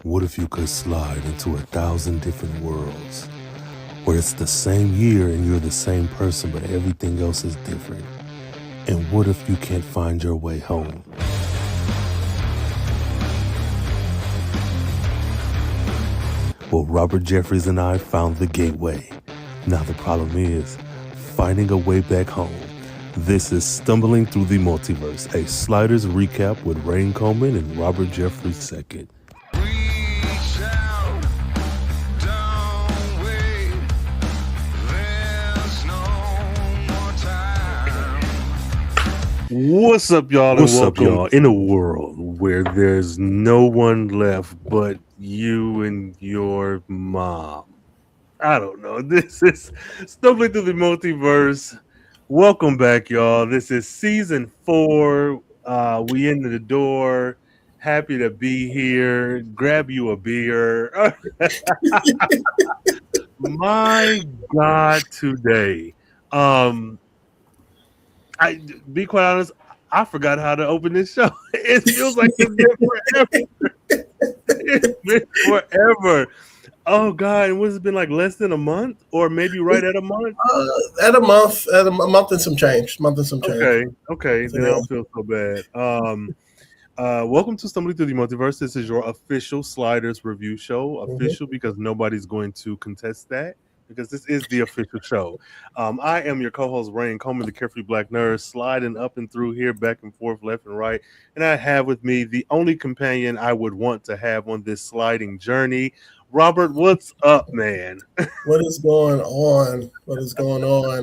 What if you could slide into 1,000 different worlds where it's the same year and you're the same person, but everything else is different? And what if you can't find your way home? Well, Robert Jeffries and I found the gateway. Now the problem is finding a way back home. This is Stumbling Through the Multiverse, a Sliders recap with Rain Coleman and Robert Jeffries II. What's up, y'all? What's up, y'all? In a world where there's no one left but you and your mom. I don't know. This is Stumbling Through the Multiverse. Welcome back, y'all. This is season 4. We into the door. Happy to be here. Grab you a beer. My God, today. I be quite honest, I forgot how to open this show. It feels like it's been forever. It's been forever. Oh God, what's it been like? Less than a month, or maybe right at a month? At a month and some change. Okay. Then I don't feel so bad. Welcome to Stumbling Through the Multiverse. This is your official Sliders review show. Official because nobody's going to contest that, because this is the official show. I am your co-host, Rain Coleman, the CarefreeBlackNerd, sliding up and through here, back and forth, left and right. And I have with me the only companion I would want to have on this sliding journey. Robert, what's up, man? What is going on?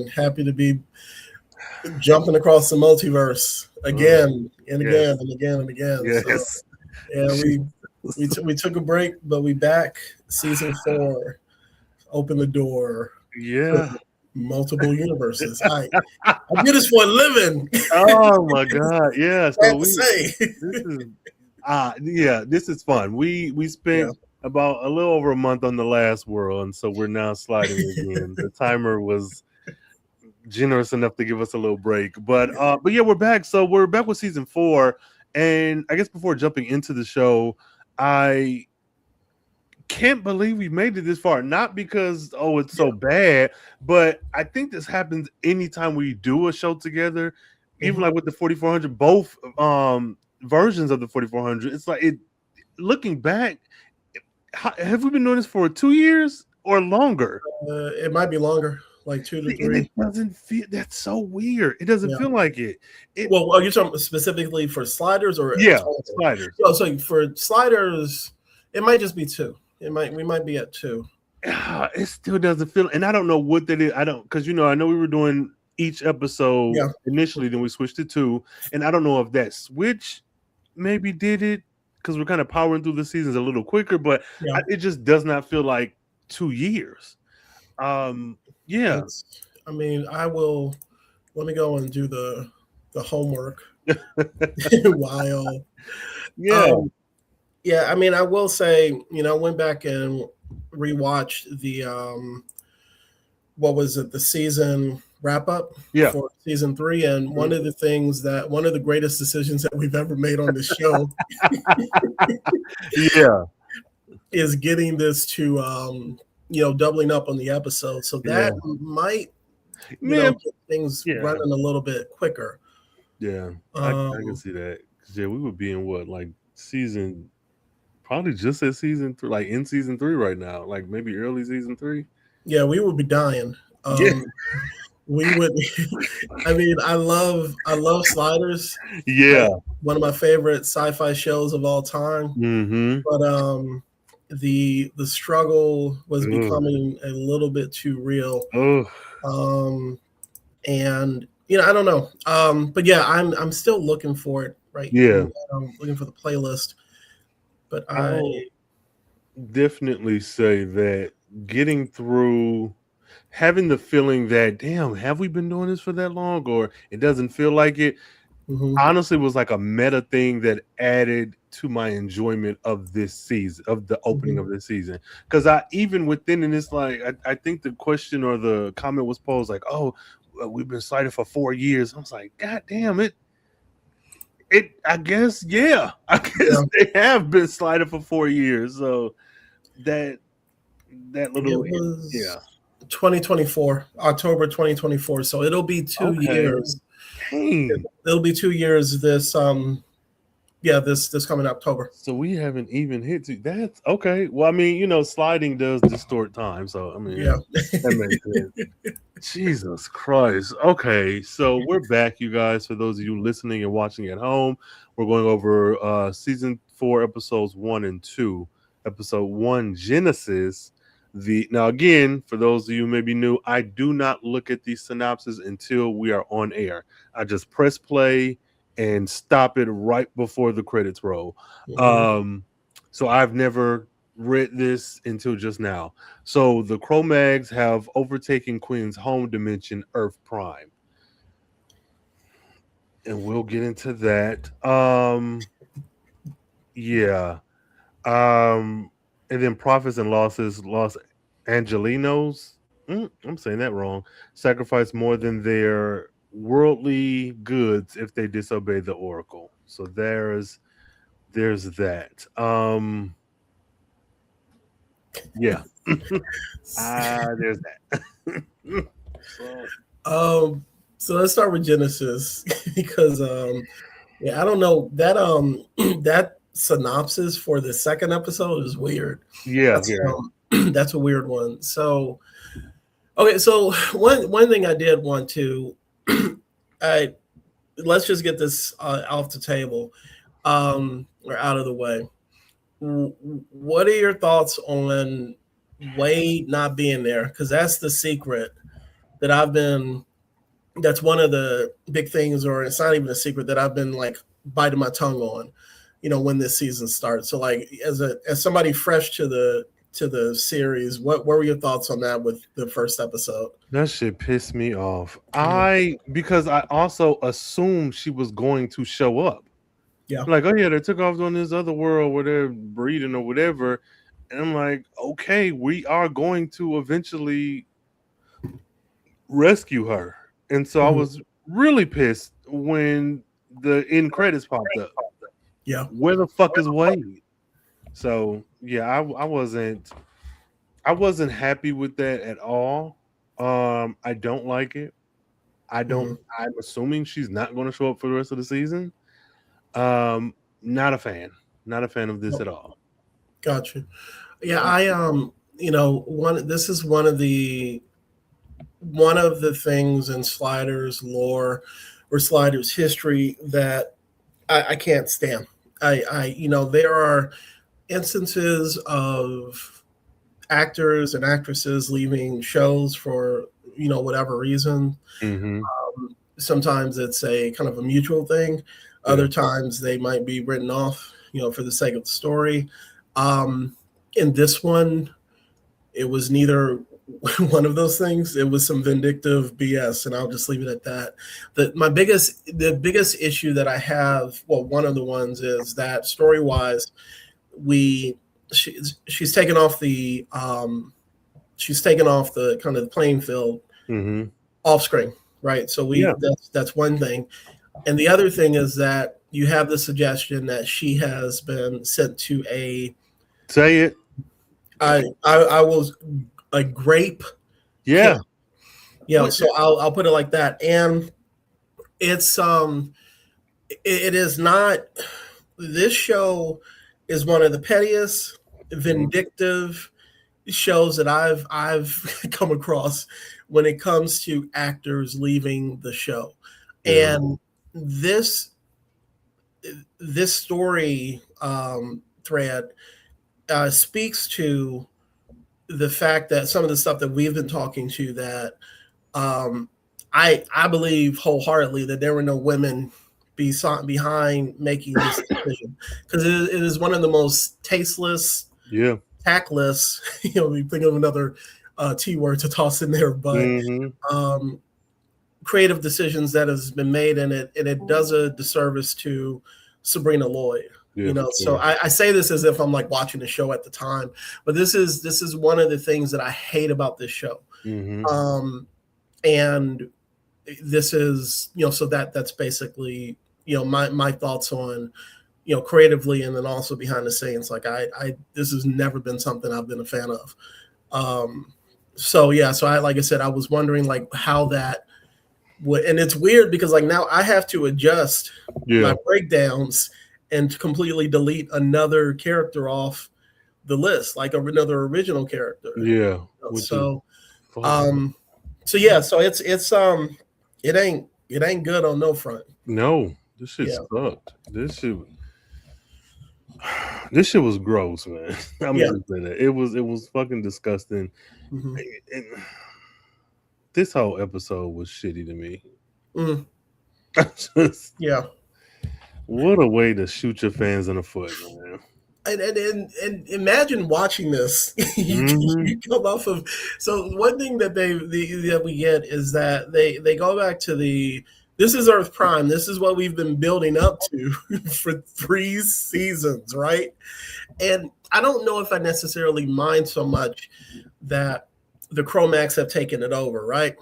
Happy to be jumping across the multiverse again and again and again and again. Yes. So, we took a break, but we back. Season 4. Open the door. Yeah. Multiple universes. I do this for a living. Oh my God. Yeah. So this is fun. We spent about a little over a month on the last world, and so we're now sliding again. The timer was generous enough to give us a little break. But yeah, we're back. So we're back with season 4. And I guess before jumping into the show, I can't believe we made it this far. Not because it's so bad, but I think this happens anytime we do a show together. Even like with the 4400, both versions of the 4400. It's like looking back, have we been doing this for 2 years or longer? It might be longer, like 2 to 3. And it doesn't feel. That's so weird. It doesn't feel like it. Well, are you talking specifically for sliders or sliders? So for sliders, it might just be 2. We might be at 2. It still doesn't feel, and I don't know what that is. I don't, because I know we were doing each episode initially, then we switched to 2, and I don't know if that switch maybe did it because we're kind of powering through the seasons a little quicker, but it just does not feel like 2 years. I mean, let me go and do the homework while. I mean, I will say, I went back and rewatched the the season wrap up for season 3, and one of the greatest decisions that we've ever made on this show is getting this to doubling up on the episode, so that might get things running a little bit quicker. I can see that, because we would be in season, probably just at season 3, like in season 3 right now, like maybe early season 3. Yeah, we would be dying. We would. I mean, I love Sliders. Yeah, one of my favorite sci-fi shows of all time. But the struggle was becoming a little bit too real. And I don't know. But yeah, I'm still looking for it. Right. Yeah, I'm looking for the playlist. But I definitely say that getting through, having the feeling that, damn, have we been doing this for that long, or it doesn't feel like it, honestly was like a meta thing that added to my enjoyment of this season, of the opening of this season. Because even within, and it's like, I think the question or the comment was posed like, we've been sliding for 4 years. I was like, God damn it. I guess, yeah. I guess they have been sliding for 4 years. So that little, it was yeah. 2024, October 2024. So it'll be 2 years. Dang. It'll be 2 years this this coming October. So we haven't even hit to that's okay. Well, I mean, sliding does distort time. So I mean, Yeah. that makes sense. Jesus Christ. Okay, so we're back, you guys. For those of you listening and watching at home, we're going over season 4, episodes 1 and 2. Episode 1, Genesis. Now again, for those of you maybe new, I do not look at these synopses until we are on air. I just press play and stop it right before the credits roll. So I've never read this until just now. So the Kromaggs have overtaken Quinn's home dimension, Earth Prime. And we'll get into that. Yeah. And then Profits and Losses, Los Angelinos, I'm saying that wrong, sacrifice more than their worldly goods if they disobey the Oracle. So there's that. Yeah. There's that. So let's start with Genesis because I don't know that that synopsis for the second episode is weird. Yeah, that's a weird one. So okay, so one thing I did want to let's just get this off the table or out of the way. What are your thoughts on Wade not being there? Because that's the secret that that's one of the big things, or it's not even a secret that I've been like biting my tongue on, when this season starts. So like as somebody fresh to the series, what were your thoughts on that with the first episode? That shit pissed me off. Because I also assumed she was going to show up. Yeah. Like, oh yeah, they took off on this other world where they're breeding or whatever. And I'm like, okay, we are going to eventually rescue her. And so I was really pissed when the end credits popped up. Yeah. Where the fuck is Wade? So yeah, I wasn't happy with that at all. I don't like it. I'm assuming she's not going to show up for the rest of the season. Not a fan of this at all. Gotcha. Yeah, this is one of the things in Sliders lore or Sliders history that I can't stand. There are instances of actors and actresses leaving shows for whatever reason. Sometimes it's a kind of a mutual thing. Other times they might be written off, for the sake of the story. In this one, it was neither one of those things. It was some vindictive BS, and I'll just leave it at that. The biggest issue that I have, well, one of the ones is that story-wise, she's taken off the kind of the playing field off screen, right? So that's one thing. And the other thing is that you have the suggestion that she has been sent to say it. I was a grape. Yeah. Camp. So I'll put it like that. And it's it is not, this show is one of the pettiest, vindictive shows that I've come across when it comes to actors leaving the show. And this story thread speaks to the fact that some of the stuff that we've been talking to, that I believe wholeheartedly that there were no women behind making this decision, because it is one of the most tasteless, tactless, we think of another T word to toss in there, but creative decisions that has been made, and it does a disservice to Sabrina Lloyd. So I say this as if I'm like watching the show at the time, but this is one of the things that I hate about this show. And this is, so that's basically my thoughts on, creatively, and then also behind the scenes. Like this has never been something I've been a fan of. So like I said, I was wondering like how that would, and it's weird because like now I have to adjust my breakdowns and completely delete another character off the list, like another original character. Yeah. So it ain't good on no front. No, this shit sucked. This shit was gross, man. I'm just saying that. It was fucking disgusting. Mm-hmm. And this whole episode was shitty to me. Mm. What a way to shoot your fans in the foot, man. And imagine watching this. You come off of, so one thing that that we get is that they go back to this is Earth Prime. This is what we've been building up to for 3 seasons, right? And I don't know if I necessarily mind so much that the Kromaggs have taken it over, right?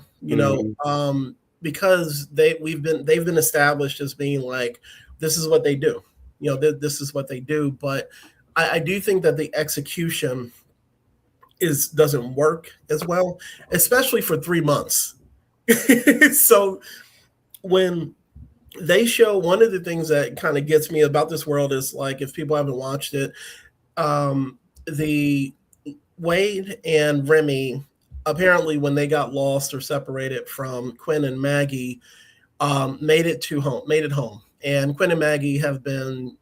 Because they've been established as being like, this is what they do. This is what they do. But I do think that the execution doesn't work as well, especially for 3 months. So when they show, one of the things that kind of gets me about this world is like, if people haven't watched it, the Wade and Remy, apparently when they got lost or separated from Quinn and Maggie, made it home. And Quinn and Maggie have been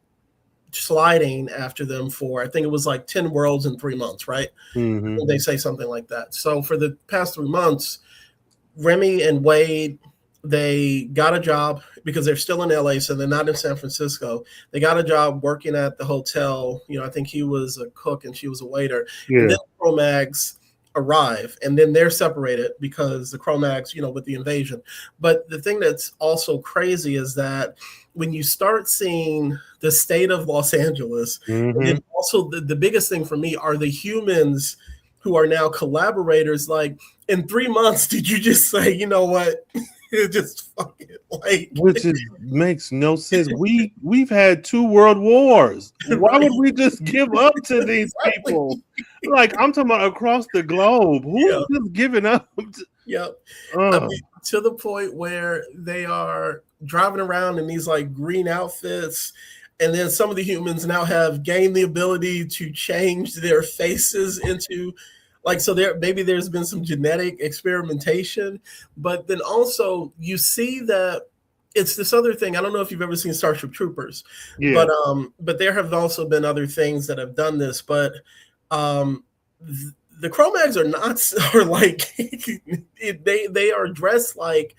sliding after them for, I think it was like 10 worlds in 3 months, right? Mm-hmm. They say something like that. So for the past 3 months, Remy and Wade, they got a job because they're still in LA, so they're not in San Francisco. They got a job working at the hotel. I think he was a cook and she was a waiter. Yeah. And then the Kromaggs arrive, and then they're separated because the Kromaggs, with the invasion. But the thing that's also crazy is that when you start seeing the state of Los Angeles, and then also the biggest thing for me are the humans who are now collaborators. Like, in 3 months, did you just say, you know what? Just fucking like, which makes no sense. We've had 2 world wars. Why would we just give up to these people? Like, I'm talking about across the globe. Who's just giving up? I mean, to the point where they are driving around in these like green outfits, and then some of the humans now have gained the ability to change their faces into, like, so maybe there's been some genetic experimentation, but then also you see that it's this other thing. I don't know if you've ever seen Starship Troopers, but there have also been other things that have done this. But the Kromaggs are like they are dressed like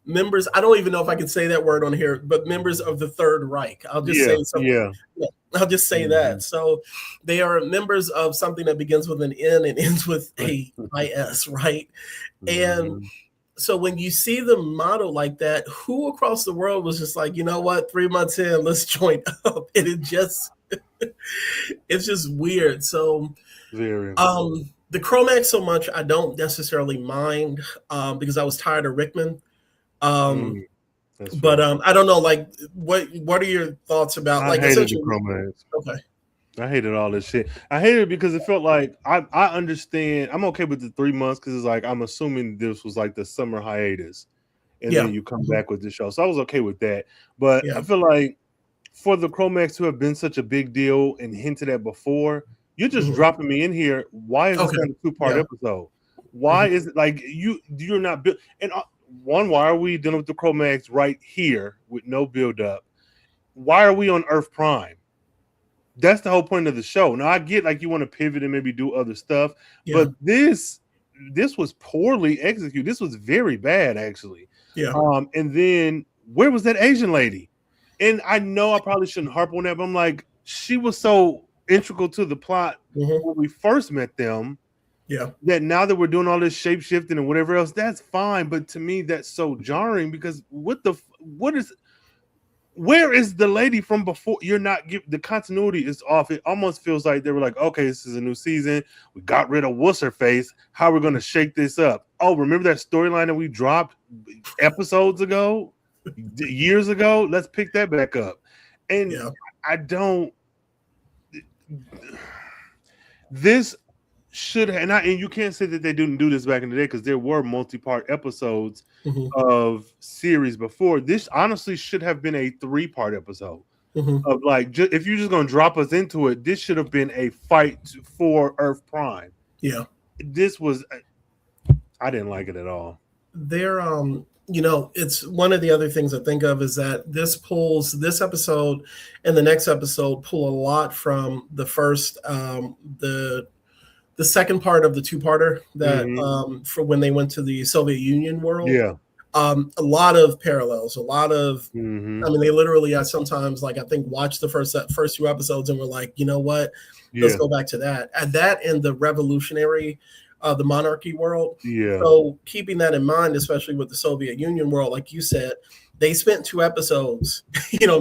members. I don't even know if I can say that word on here, but members of the Third Reich. I'll just say something. I'll just say that. So they are members of something that begins with an N and ends with a IS, right? And so when you see the model like that, who across the world was just like, you know what, 3 months in, let's join up. And it's just weird. So the Kromaggs so much, I don't necessarily mind because I was tired of Rickman. But I don't know, like, what are your thoughts about, like, I hated the Kromaggs. Okay. I hated all this shit. I hated it because it felt like I understand. I'm okay with the 3 months because it's like I'm assuming this was like the summer hiatus, and then you come back with the show. So I was okay with that. But I feel like for the Kromaggs to have been such a big deal and hinted at before, you're just dropping me in here. Why is this not a 2-part episode? Why is it like you're not built? And one, why are we dealing with the Kromaggs right here with no build up? Why are we on Earth Prime? That's the whole point of the show. Now I get like you want to pivot and maybe do other stuff, but this was poorly executed. This was very bad, actually. And then where was that Asian lady? And I know I probably shouldn't harp on that, but I'm like, she was so integral to the plot when we first met them. That now that we're doing all this shape shifting and whatever else, that's fine. But to me, that's so jarring because where is the lady from before? You're not the continuity is off. It almost feels like they were like, okay, this is a new season. We got rid of what's her face. How are we going to shake this up? Oh, remember that storyline that we dropped episodes ago? years ago. Let's pick that back up. And Yeah. I don't. This should and you can't say that they didn't do this back in the day because there were multi-part episodes of series before. This honestly should have been a 3-part episode of like if you're just gonna drop us into it. This should have been a fight for Earth Prime. Yeah, this was. I didn't like it at all. They're it's one of the other things I think of is that this episode and the next episode pull a lot from the first the second part of the 2-parter that for when they went to the Soviet Union world. Yeah. A lot of parallels, a lot of I mean, they literally I sometimes I think watch the first 2 episodes and we're like, you know what? Let's go back to that. And that and the revolutionary the monarchy world. Yeah. So keeping that in mind, especially with the Soviet Union world, like you said, they spent 2 episodes,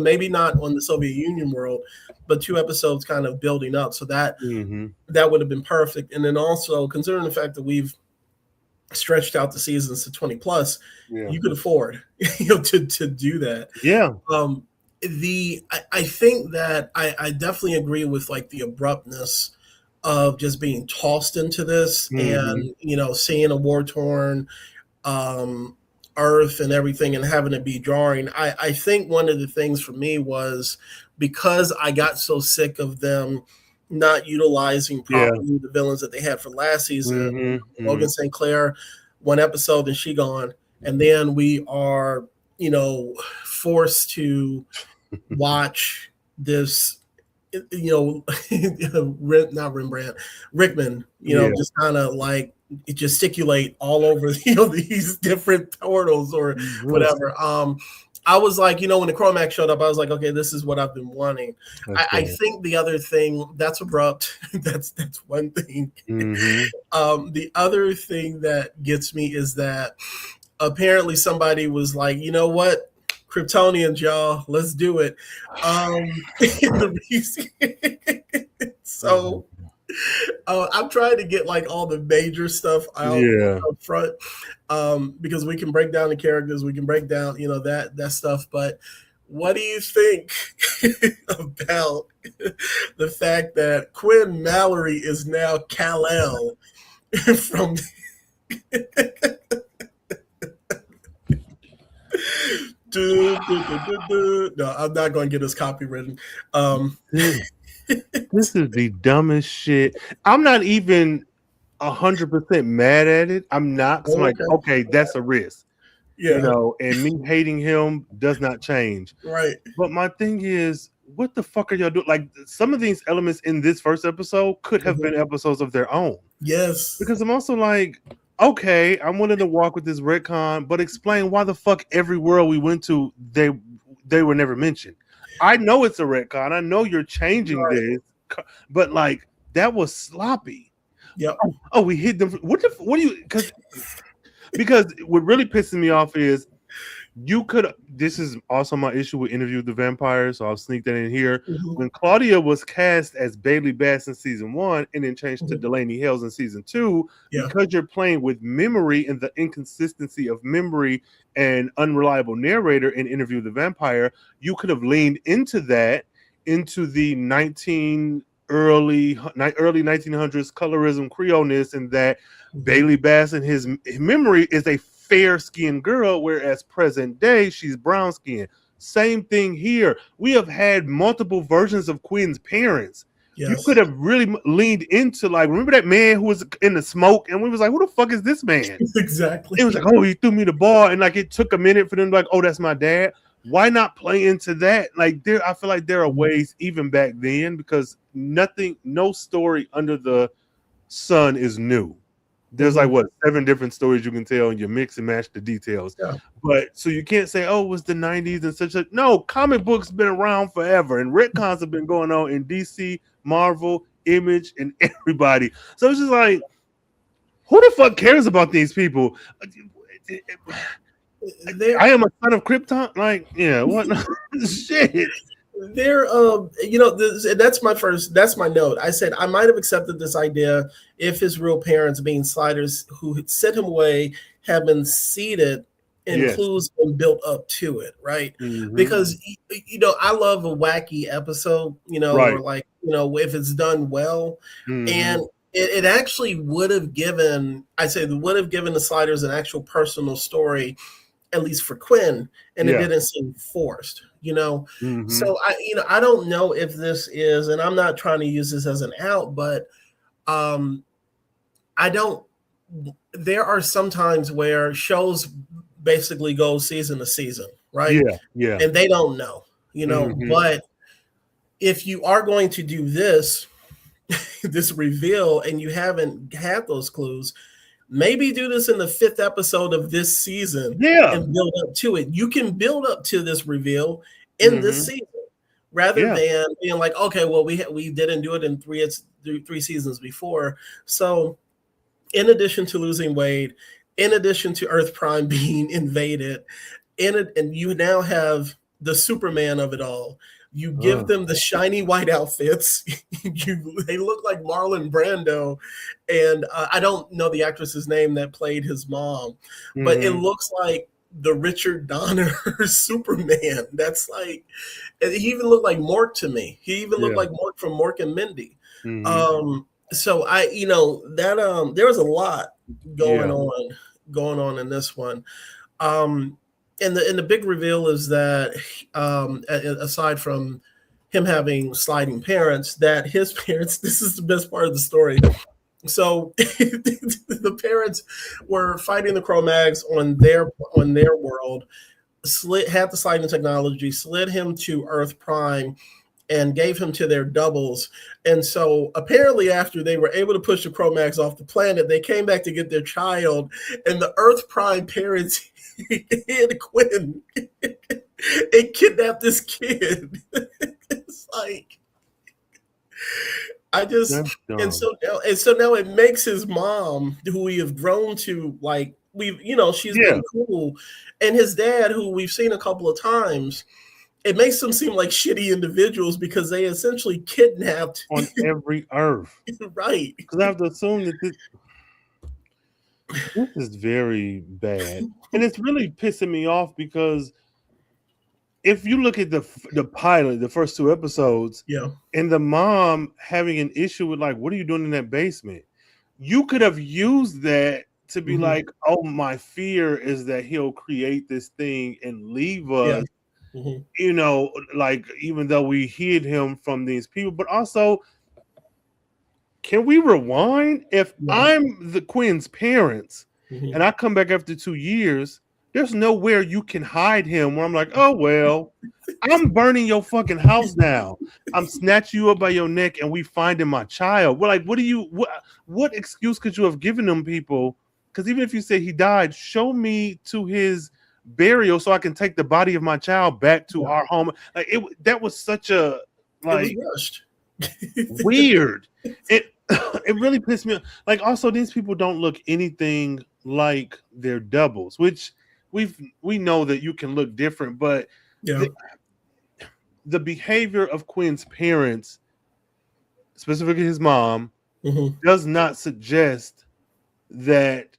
maybe not on the Soviet Union world, but 2 episodes kind of building up. So that that would have been perfect. And then also considering the fact that we've stretched out the seasons to 20 plus, you could afford to do that. Yeah. I think that I definitely agree with like the abruptness of just being tossed into this and seeing a war-torn Earth and everything and having it be jarring. I think one of the things for me was because I got so sick of them not utilizing properly the villains that they had for last season. Logan St. Clair, 1 episode and she gone, and then we are forced to watch this not Rembrandt, Rickman, just kind of like gesticulate all over, these different portals or whatever. I was like, when the Kromaggs showed up, I was like, okay, this is what I've been wanting. I think the other thing that's abrupt, that's one thing. The other thing that gets me is that apparently somebody was like, you know what? Kryptonians, y'all, let's do it. So I'm trying to get like all the major stuff out up front because we can break down the characters, we can break down that stuff. But what do you think about the fact that Quinn Mallory is now Kal-El from No, I'm not going to get us copywritten. This is the dumbest shit. I'm not even 100% mad at it. I'm not. I'm like, okay, that's a risk. And me hating him does not change. Right. But my thing is, what the fuck are y'all doing? Like, some of these elements in this first episode could have been episodes of their own. Yes. Because I'm also like, okay, I'm willing to walk with this retcon, but explain why the fuck every world we went to, they were never mentioned. I know it's a retcon. I know you're changing this, but like that was sloppy. Yeah. Oh, we hit them. What do you? Because what really pisses me off is you could. This is also my issue with Interview with the Vampire, so I'll sneak that in here. When Claudia was cast as Bailey Bass in season 1 and then changed to Delaney Hales in season 2, because you're playing with memory and the inconsistency of memory and unreliable narrator in Interview with the Vampire, you could have leaned into that, into the early 1900s colorism Creoleness, and that Bailey Bass and his memory is a fair-skinned girl, whereas present day she's brown-skinned. Same thing here. We have had multiple versions of Quinn's parents. Yes. You could have really leaned into, like, remember that man who was in the smoke, and we was like, who the fuck is this man? Exactly. It was like, oh, he threw me the ball, and like it took a minute for them to be like, oh, that's my dad. Why not play into that? Like, I feel like there are ways even back then, because no story under the sun is new. There's like 7 different stories you can tell, and you mix and match the details. Yeah. But so you can't say, oh, it was the 90s and such. No, comic books been around forever, and retcons have been going on in DC, Marvel, Image, and everybody. So it's just like, who the fuck cares about these people? I am a son of Krypton. Like, yeah, what shit. They're that's my note. I said I might have accepted this idea if his real parents, being Sliders who had sent him away, had been seated and clues been built up to it, right? Because I love a wacky episode, or like, if it's done well, and it actually would have given the Sliders an actual personal story, at least for Quinn, and it didn't seem forced, So I don't know if this is, and I'm not trying to use this as an out, but there are some times where shows basically go season to season, right? Yeah. And they don't know, but if you are going to do this reveal and you haven't had those clues, maybe do this in the 5th episode of this season and build up to it. You can build up to this reveal in this season rather than being like, okay, well, we didn't do it in three seasons before. So in addition to losing Wade, in addition to Earth Prime being invaded, and you now have the Superman of it all. You give them the shiny white outfits. They look like Marlon Brando, and I don't know the actress's name that played his mom, but it looks like the Richard Donner Superman. That's like, he even looked like Mork to me. He even looked like Mork from Mork and Mindy. So that there was a lot going on in this one. And the big reveal is that aside from him having sliding parents, that his parents, this is the best part of the story. So the parents were fighting the Kromaggs on their world, had the sliding technology, slid him to Earth Prime, and gave him to their doubles. And so apparently after they were able to push the Kromaggs off the planet, they came back to get their child, and the Earth Prime parents hid Quinn and kidnapped this kid. It's like, and so now it makes his mom, who we have grown to like, she's been cool, and his dad, who we've seen a couple of times, it makes them seem like shitty individuals because they essentially kidnapped on every Earth, right? Because I have to assume that this is very bad, and it's really pissing me off because if you look at the pilot, the first 2 episodes, and the mom having an issue with like, what are you doing in that basement? You could have used that to be like, oh, my fear is that he'll create this thing and leave us. Like, even though we hid him from these people, but also, can we rewind? If I'm the Quinn's parents and I come back after 2 years, there's nowhere you can hide him where I'm like, oh, well, I'm burning your fucking house down. I'm snatching you up by your neck and we finding my child. We're like, what excuse could you have given them people? Because even if you say he died, show me to his burial so I can take the body of my child back to our home. Like, that was such a like weird. It really pissed me off. Like, also, these people don't look anything like their doubles, which we know that you can look different, but the behavior of Quinn's parents, specifically his mom, does not suggest that.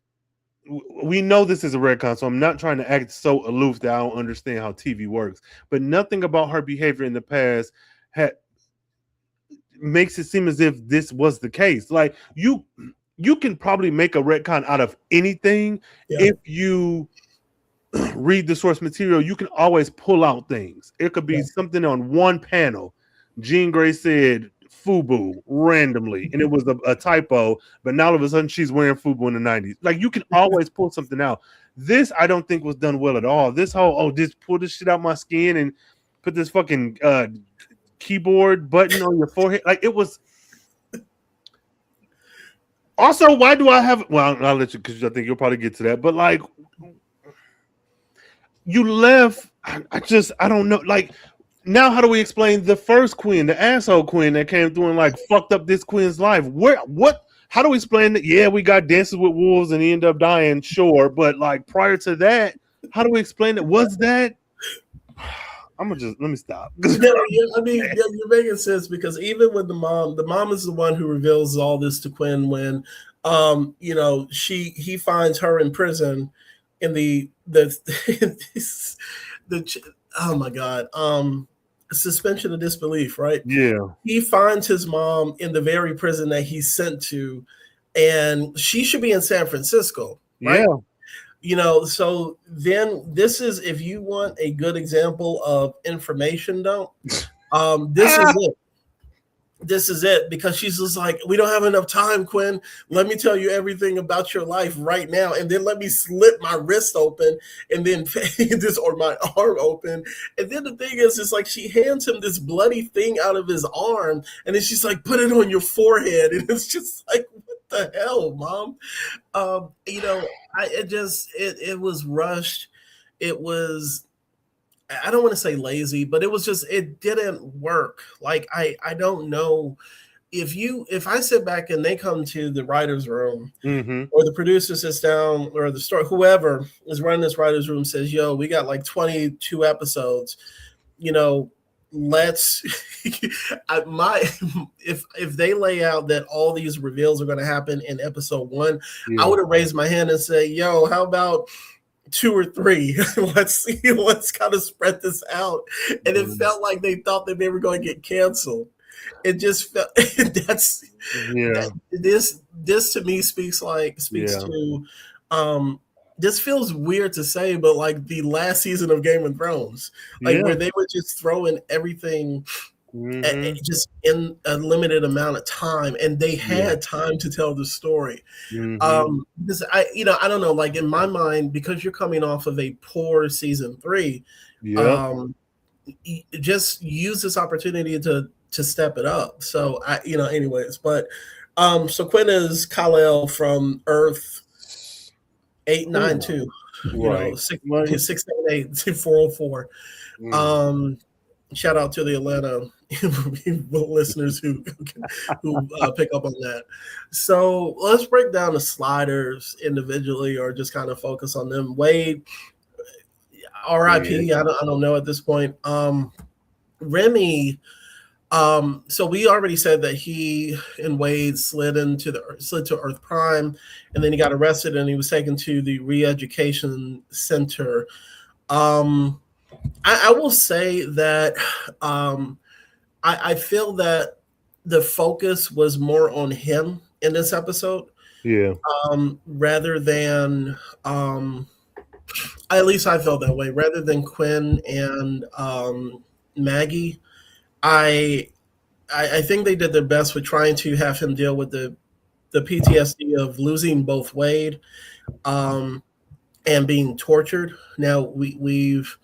We know this is a retcon, so I'm not trying to act so aloof that I don't understand how TV works. But nothing about her behavior in the past makes it seem as if this was the case. Like, you can probably make a retcon out of anything if you read the source material. You can always pull out things. It could be something on one panel. Jean Grey said FUBU randomly, and it was a typo, but now all of a sudden she's wearing FUBU in the 90s. Like, you can always pull something out. This I don't think was done well at all. This whole just pull this shit out my skin and put this fucking keyboard button on your forehead. Like, it was. Also, why do I have? Well, I'll let you, because I think you'll probably get to that. But like, you left. I don't know. Like, now how do we explain the first Quinn, the asshole Quinn that came through and like fucked up this Quinn's life? How do we explain that? Yeah, we got Dances with Wolves and he ended up dying, sure. But like, prior to that, how do we explain it? Was that? Let me stop. I mean, you're making sense, because even with the mom is the one who reveals all this to Quinn when, he finds her in prison in the the the oh my god, suspension of disbelief, right? Yeah. He finds his mom in the very prison that he's sent to, and she should be in San Francisco, right? Yeah. You know, so then this is, if you want a good example of information dump, this is it. This is it, because she's just like, we don't have enough time, Quinn. Let me tell you everything about your life right now, and then let me slip my wrist open, and then this, or my arm open, and then the thing is, it's like she hands him this bloody thing out of his arm, and then she's like, put it on your forehead, and it's just like, what the hell, Mom? You know, it was rushed. It was, I don't want to say lazy, but it was just, it didn't work. Like, I don't know if I sit back and they come to the writer's room, or the producer sits down, or the story, whoever is running this writer's room says, yo, we got like 22 episodes, you know, let's if they lay out that all these reveals are going to happen in episode 1, I would have raised my hand and say, yo, how about 2 or 3? let's kind of spread this out. And it felt like they thought that they were going to get canceled. It just felt this to me speaks to this feels weird to say, but like the last season of Game of Thrones, like where they were just throwing everything just in a limited amount of time, and they had time to tell the story. Because I don't know, like in my mind, because you're coming off of a poor season 3, just use this opportunity to step it up. So anyways, but so Quinn is Kal-El from Earth 892, right. 678 404. Shout out to the Atlanta listeners who pick up on that. So let's break down the sliders individually, or just kind of focus on them. Wade, R.I.P. I don't know at this point. Remy. So we already said that he and Wade slid to Earth Prime, and then he got arrested and he was taken to the re-education center. I will say that I feel that the focus was more on him in this episode. Rather than at least I felt that way, rather than Quinn and Maggie. I think they did their best with trying to have him deal with the PTSD of losing both Wade and being tortured. Now we've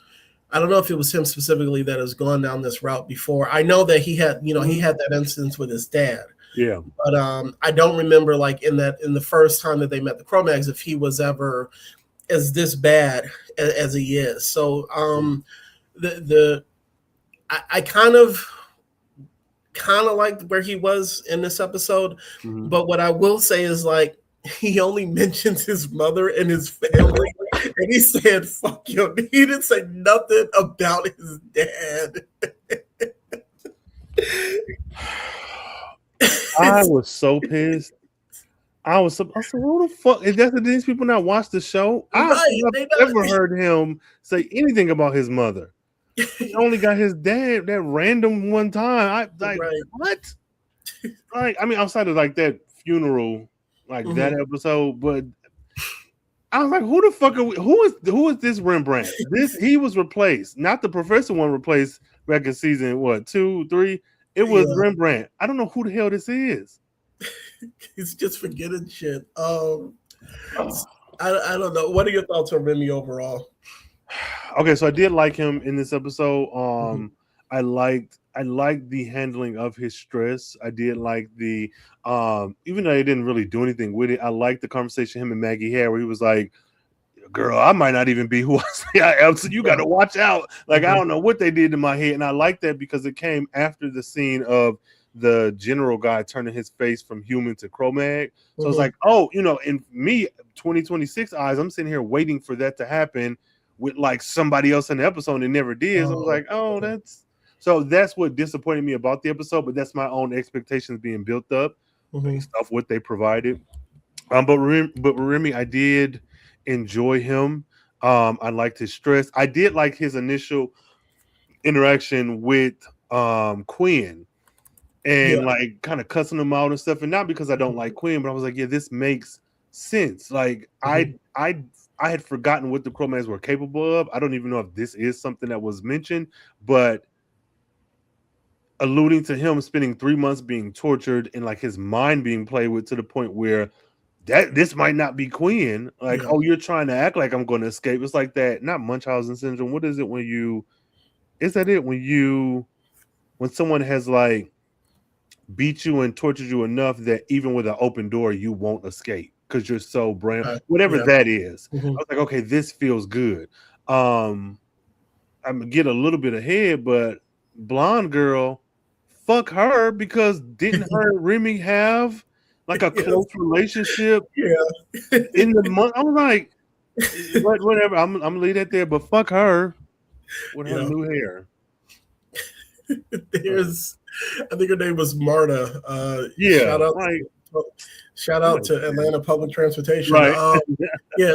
I don't know if it was him specifically that has gone down this route before. I know that he had that instance with his dad. But I don't remember, like, in the first time that they met the Kromaggs, if he was ever as this bad as he is. So I kind of liked where he was in this episode, but what I will say is, like, he only mentions his mother and his family, and he said, "Fuck you." He didn't say nothing about his dad. I was so pissed. I said, "Who the fuck? Is that these people not watch the show?" I've never heard him say anything about his mother. He only got his dad that random one time. What? Like, I mean, outside of like that funeral, like that episode, but I was like, who the fuck are we? Who is this Rembrandt? He was replaced, not the professor one replaced back in season 2, 3. It was Rembrandt. I don't know who the hell this is. He's just forgetting shit. I don't know. What are your thoughts on Remy overall? Okay, so I did like him in this episode. I liked the handling of his stress. I did like the even though they didn't really do anything with it, I liked the conversation him and Maggie had where he was like, "Girl, I might not even be who I say I am, so you got to watch out." Like, I don't know what they did to my head, and I like that because it came after the scene of the general guy turning his face from human to Kromagg. So it's like, oh, in me 2026 eyes, I'm sitting here waiting for that to happen with like somebody else in the episode, and it never did. So I was like, oh, that's what disappointed me about the episode, but that's my own expectations being built up based off what they provided. But Remy, I did enjoy him. I liked his stress. I did like his initial interaction with Quinn and like kind of cussing him out and stuff. And not because I don't like Quinn, but I was like, yeah, this makes sense. Like I had forgotten what the Kromaggs were capable of. I don't even know if this is something that was mentioned, but alluding to him spending 3 months being tortured and like his mind being played with to the point where that this might not be Quinn. Like, oh, you're trying to act like I'm going to escape. It's like that, not Munchausen syndrome. What is it when you? Is that it when someone has like beat you and tortured you enough that even with an open door you won't escape because you're so brand whatever that is. I was like, okay, this feels good. I'm gonna get a little bit ahead, but blonde girl, fuck her, because didn't her and Remy have like a close relationship in the month? I'm like, whatever. I'm gonna leave that there, but fuck her with her new hair. I think her name was Marta. Shout out to Atlanta Public Transportation. Right.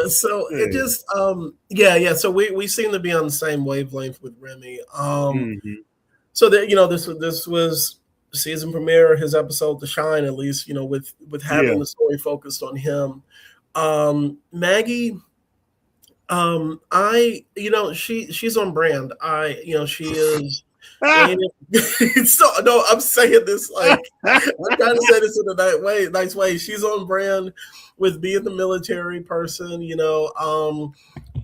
So it just So we seem to be on the same wavelength with Remy. So that this was season premiere, his episode to shine, at least, with having the story focused on him. Maggie, she's on brand. She is. So no, I'm saying this like I'm trying to say this in a nice way. She's on brand with being the military person.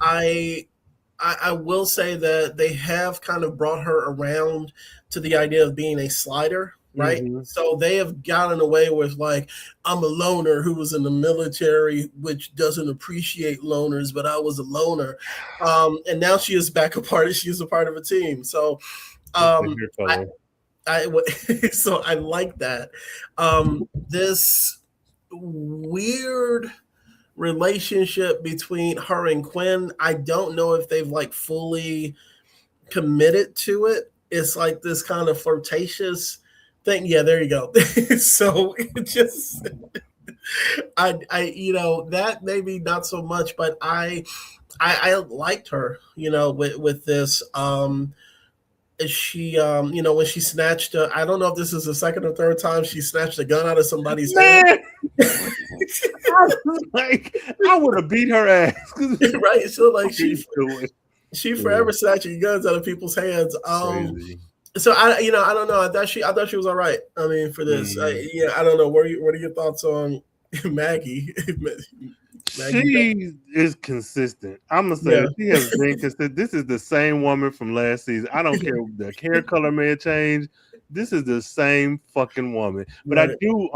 I will say that they have kind of brought her around to the idea of being a slider, right? So they have gotten away with like, I'm a loner who was in the military, which doesn't appreciate loners, but I was a loner. And now she is back she's a part of a team. So so I like that. This weird relationship between her and Quinn, I don't know if they've like fully committed to it. It's like this kind of flirtatious thing. Yeah, there you go. So it just I that maybe not so much, but I liked her, with this. She when she snatched I don't know if this is the second or third time she snatched a gun out of somebody's hand. I would have beat her ass. Right. So like she forever snatching guns out of people's hands. So I don't know. I thought she was all right. I mean, for this. I don't know. What are your thoughts on Maggie? She is consistent. I'm gonna say she has been consistent. This is the same woman from last season. I don't care. The hair color may have changed. This is the same fucking woman. But I do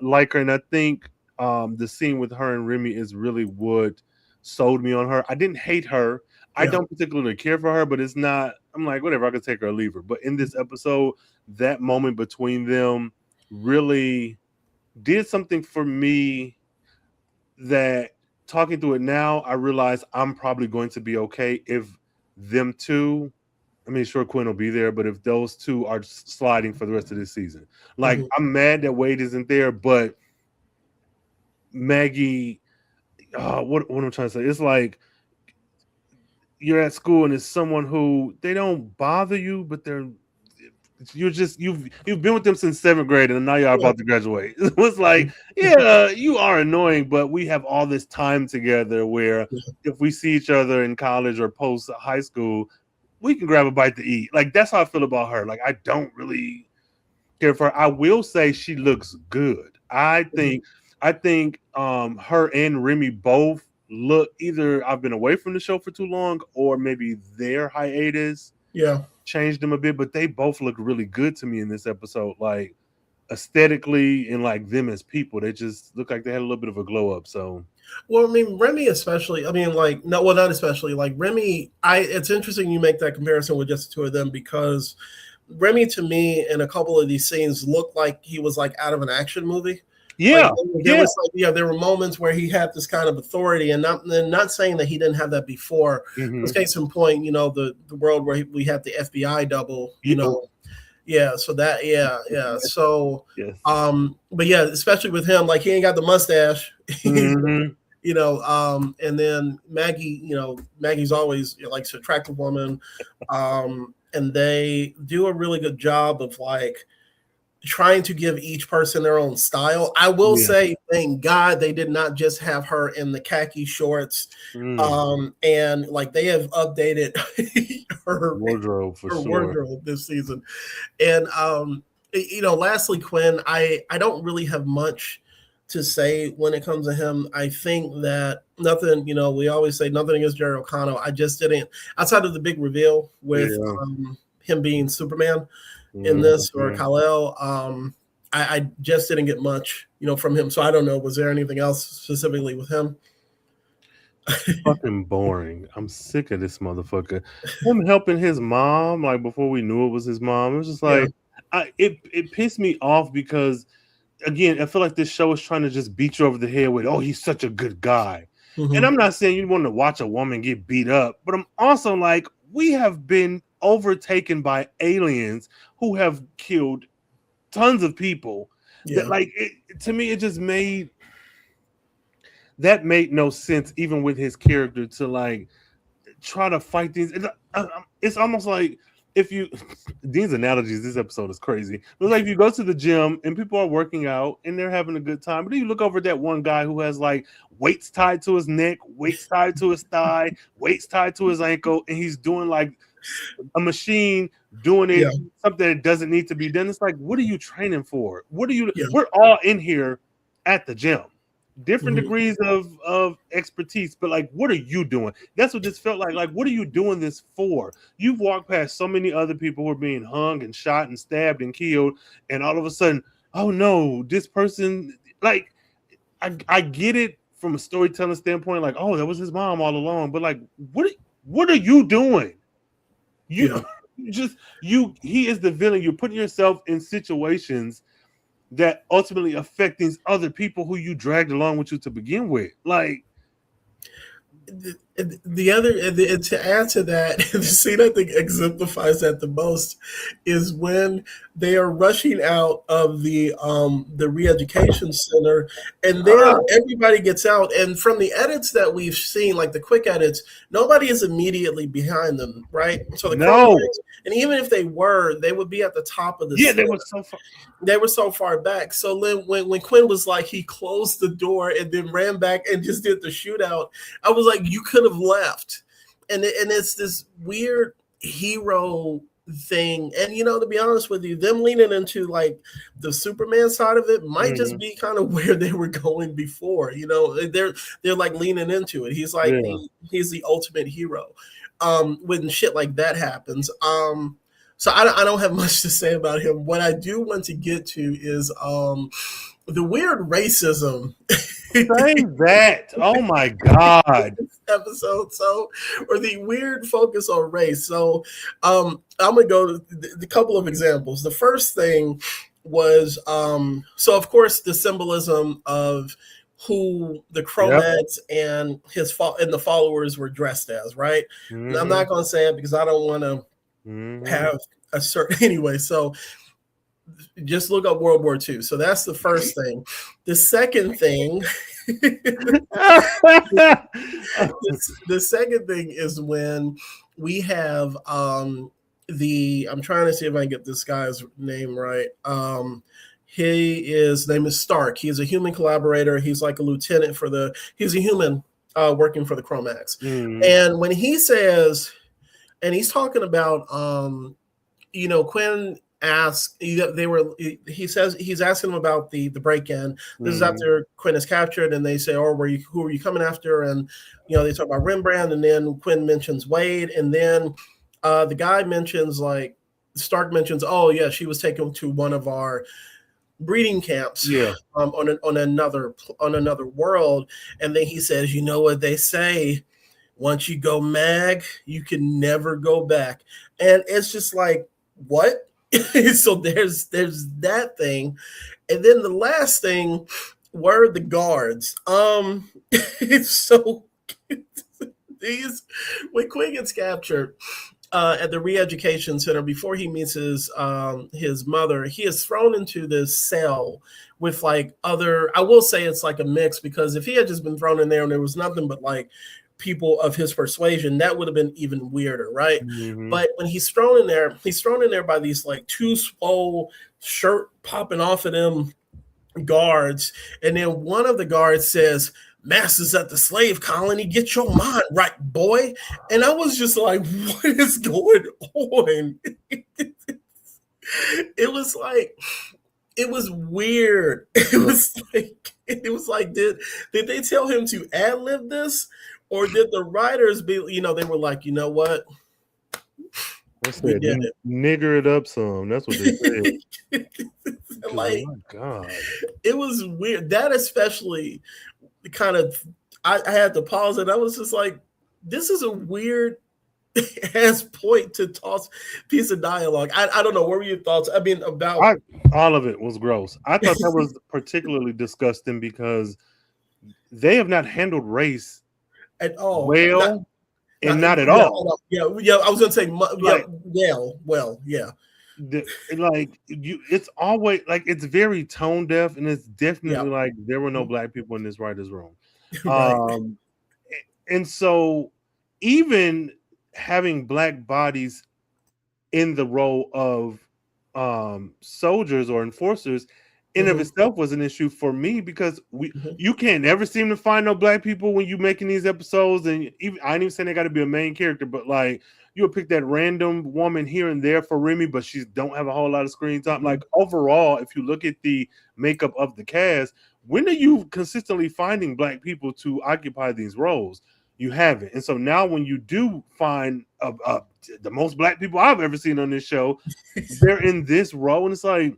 like her, and I think the scene with her and Remy is really what sold me on her. I didn't hate her. I don't particularly care for her, but it's not. I'm like, whatever. I can take her or leave her. But in this episode, that moment between them really did something for me. That talking through it now, I realize I'm probably going to be okay if them two, I mean, sure, Quinn will be there, but if those two are sliding for the rest of this season, like I'm mad that Wade isn't there, but Maggie, what I'm trying to say, it's like you're at school and it's someone who they don't bother you, but you've been with them since 7th grade and now you're about to graduate. It was like, you are annoying, but we have all this time together where if we see each other in college or post high school, we can grab a bite to eat. Like that's how I feel about her. Like I don't really care for her. I will say she looks good. I think her and Remy both look, either I've been away from the show for too long or maybe their hiatus changed them a bit, but they both look really good to me in this episode, like aesthetically and like them as people. They just look like they had a little bit of a glow up. So well, I mean, Remy especially, I mean, like, no, well, not especially, like Remy, it's interesting you make that comparison with just the two of them, because Remy to me in a couple of these scenes looked like he was like out of an action movie. Yeah, there were moments where he had this kind of authority, and not saying that he didn't have that before. Let's case in point, the world where we had the FBI double, so that, so, but yeah, especially with him, like he ain't got the mustache, And then Maggie, Maggie's always likes to attract a woman. And they do a really good job of like trying to give each person their own style. I will say, thank God they did not just have her in the khaki shorts. And like they have updated her wardrobe for sure. Wardrobe this season. And lastly, Quinn, I don't really have much to say when it comes to him. I think that nothing, we always say nothing against Jerry O'Connell. I just didn't, outside of the big reveal with him being Superman in this, or Kal-El, I just didn't get much, from him. So I don't know. Was there anything else specifically with him? Fucking boring. I'm sick of this motherfucker. Him helping his mom, like before we knew it was his mom. It was just like, it pissed me off because, again, I feel like this show is trying to just beat you over the head with, oh, he's such a good guy. And I'm not saying you want to watch a woman get beat up, but I'm also like, we have been overtaken by aliens who have killed tons of people. That, like, to me, it just made no sense, even with his character, to like try to fight these. It's almost like if you Dean's analogies, this episode is crazy. It's like if you go to the gym and people are working out and they're having a good time, but then you look over at that one guy who has like weights tied to his neck, weights tied to his thigh, weights tied to his ankle, and he's doing like a machine doing it, something that doesn't need to be done. It's like, what are you training for? What are you? We're all in here at the gym, different degrees of expertise, but like, what are you doing? That's what this felt like. Like, what are you doing this for? You've walked past so many other people who are being hung and shot and stabbed and killed, and all of a sudden, oh no, this person, like, I get it from a storytelling standpoint, like, oh, that was his mom all along, but like, what are you doing? He is the villain. You're putting yourself in situations that ultimately affect these other people who you dragged along with you to begin with. Like, the other, to add to that, the scene I think exemplifies that the most is when they are rushing out of the re-education center, and then everybody gets out, and from the edits that we've seen, like the quick edits, nobody is immediately behind them, right? So the Kromaggs, and even if they were, they would be at the top of the center. They were so far back. So then when Quinn was like, he closed the door and then ran back and just did the shootout, I was like, you could have left. And it's this weird hero thing. And, to be honest with you, them leaning into like the Superman side of it might just be kind of where they were going before. They're like leaning into it. He's like, he's the ultimate hero when shit like that happens. So I don't have much to say about him. What I do want to get to is the weird racism. Say that. Oh my God. Episode, or the weird focus on race. So I'm gonna go to the couple of examples. The first thing was so of course the symbolism of who the Kromaggs and the followers were dressed as, right? And I'm not gonna say it because I don't want to have a certain anyway. So just look up World War II. So that's the first thing. The second thing, the second thing is when we have I'm trying to see if I can get this guy's name right. His name is Stark. He's a human collaborator. He's like a lieutenant he's a human working for the Kromaggs. And when he says, and he's talking about, Quinn asked, he says he's asking him about the break-in. This is after Quinn is captured, and they say, oh, who are you coming after? And, they talk about Rembrandt, and then Quinn mentions Wade, and then the guy mentions, like, Stark mentions, oh, yeah, she was taken to one of our breeding camps on another world. And then he says, you know what they say, once you go mag, you can never go back. And it's just like, what? So there's that thing. And then the last thing were the guards. It's so these, when Quinn gets captured, at the re-education center before he meets his mother. He is thrown into this cell with like other. I will say it's like a mix, because if he had just been thrown in there and there was nothing but like people of his persuasion, that would have been even weirder, right? Mm-hmm. But when he's thrown in there by these like two swole shirt popping off of them guards, and then one of the guards says, "Masters at the slave colony, get your mind right, boy." And I was just like, what is going on? It was like, it was weird. It was like, did they tell him to ad lib this, or did the writers be, they were like, you know what? We did it. Nigger it up some. That's what they said. Like, oh my God. It was weird. That especially kind of, I had to pause it. I was just like, this is a weird ass point to toss piece of dialogue. I don't know. What were your thoughts? I mean, about all of it was gross. I thought that was particularly disgusting because they have not handled race at all. Well, not at all. Yeah. I was gonna say, yeah. Like it's always like it's very tone deaf, and it's definitely like there were no black people in this writer's room. Right. And so even having black bodies in the role of soldiers or enforcers in of itself was an issue for me, because you can't ever seem to find no black people when you making these episodes. And even, I ain't even saying they got to be a main character, but like you'll pick that random woman here and there for Remy, but she don't have a whole lot of screen time. Like overall, if you look at the makeup of the cast, when are you consistently finding black people to occupy these roles? You haven't. And so now when you do find the most black people I've ever seen on this show, they're in this role, and it's like,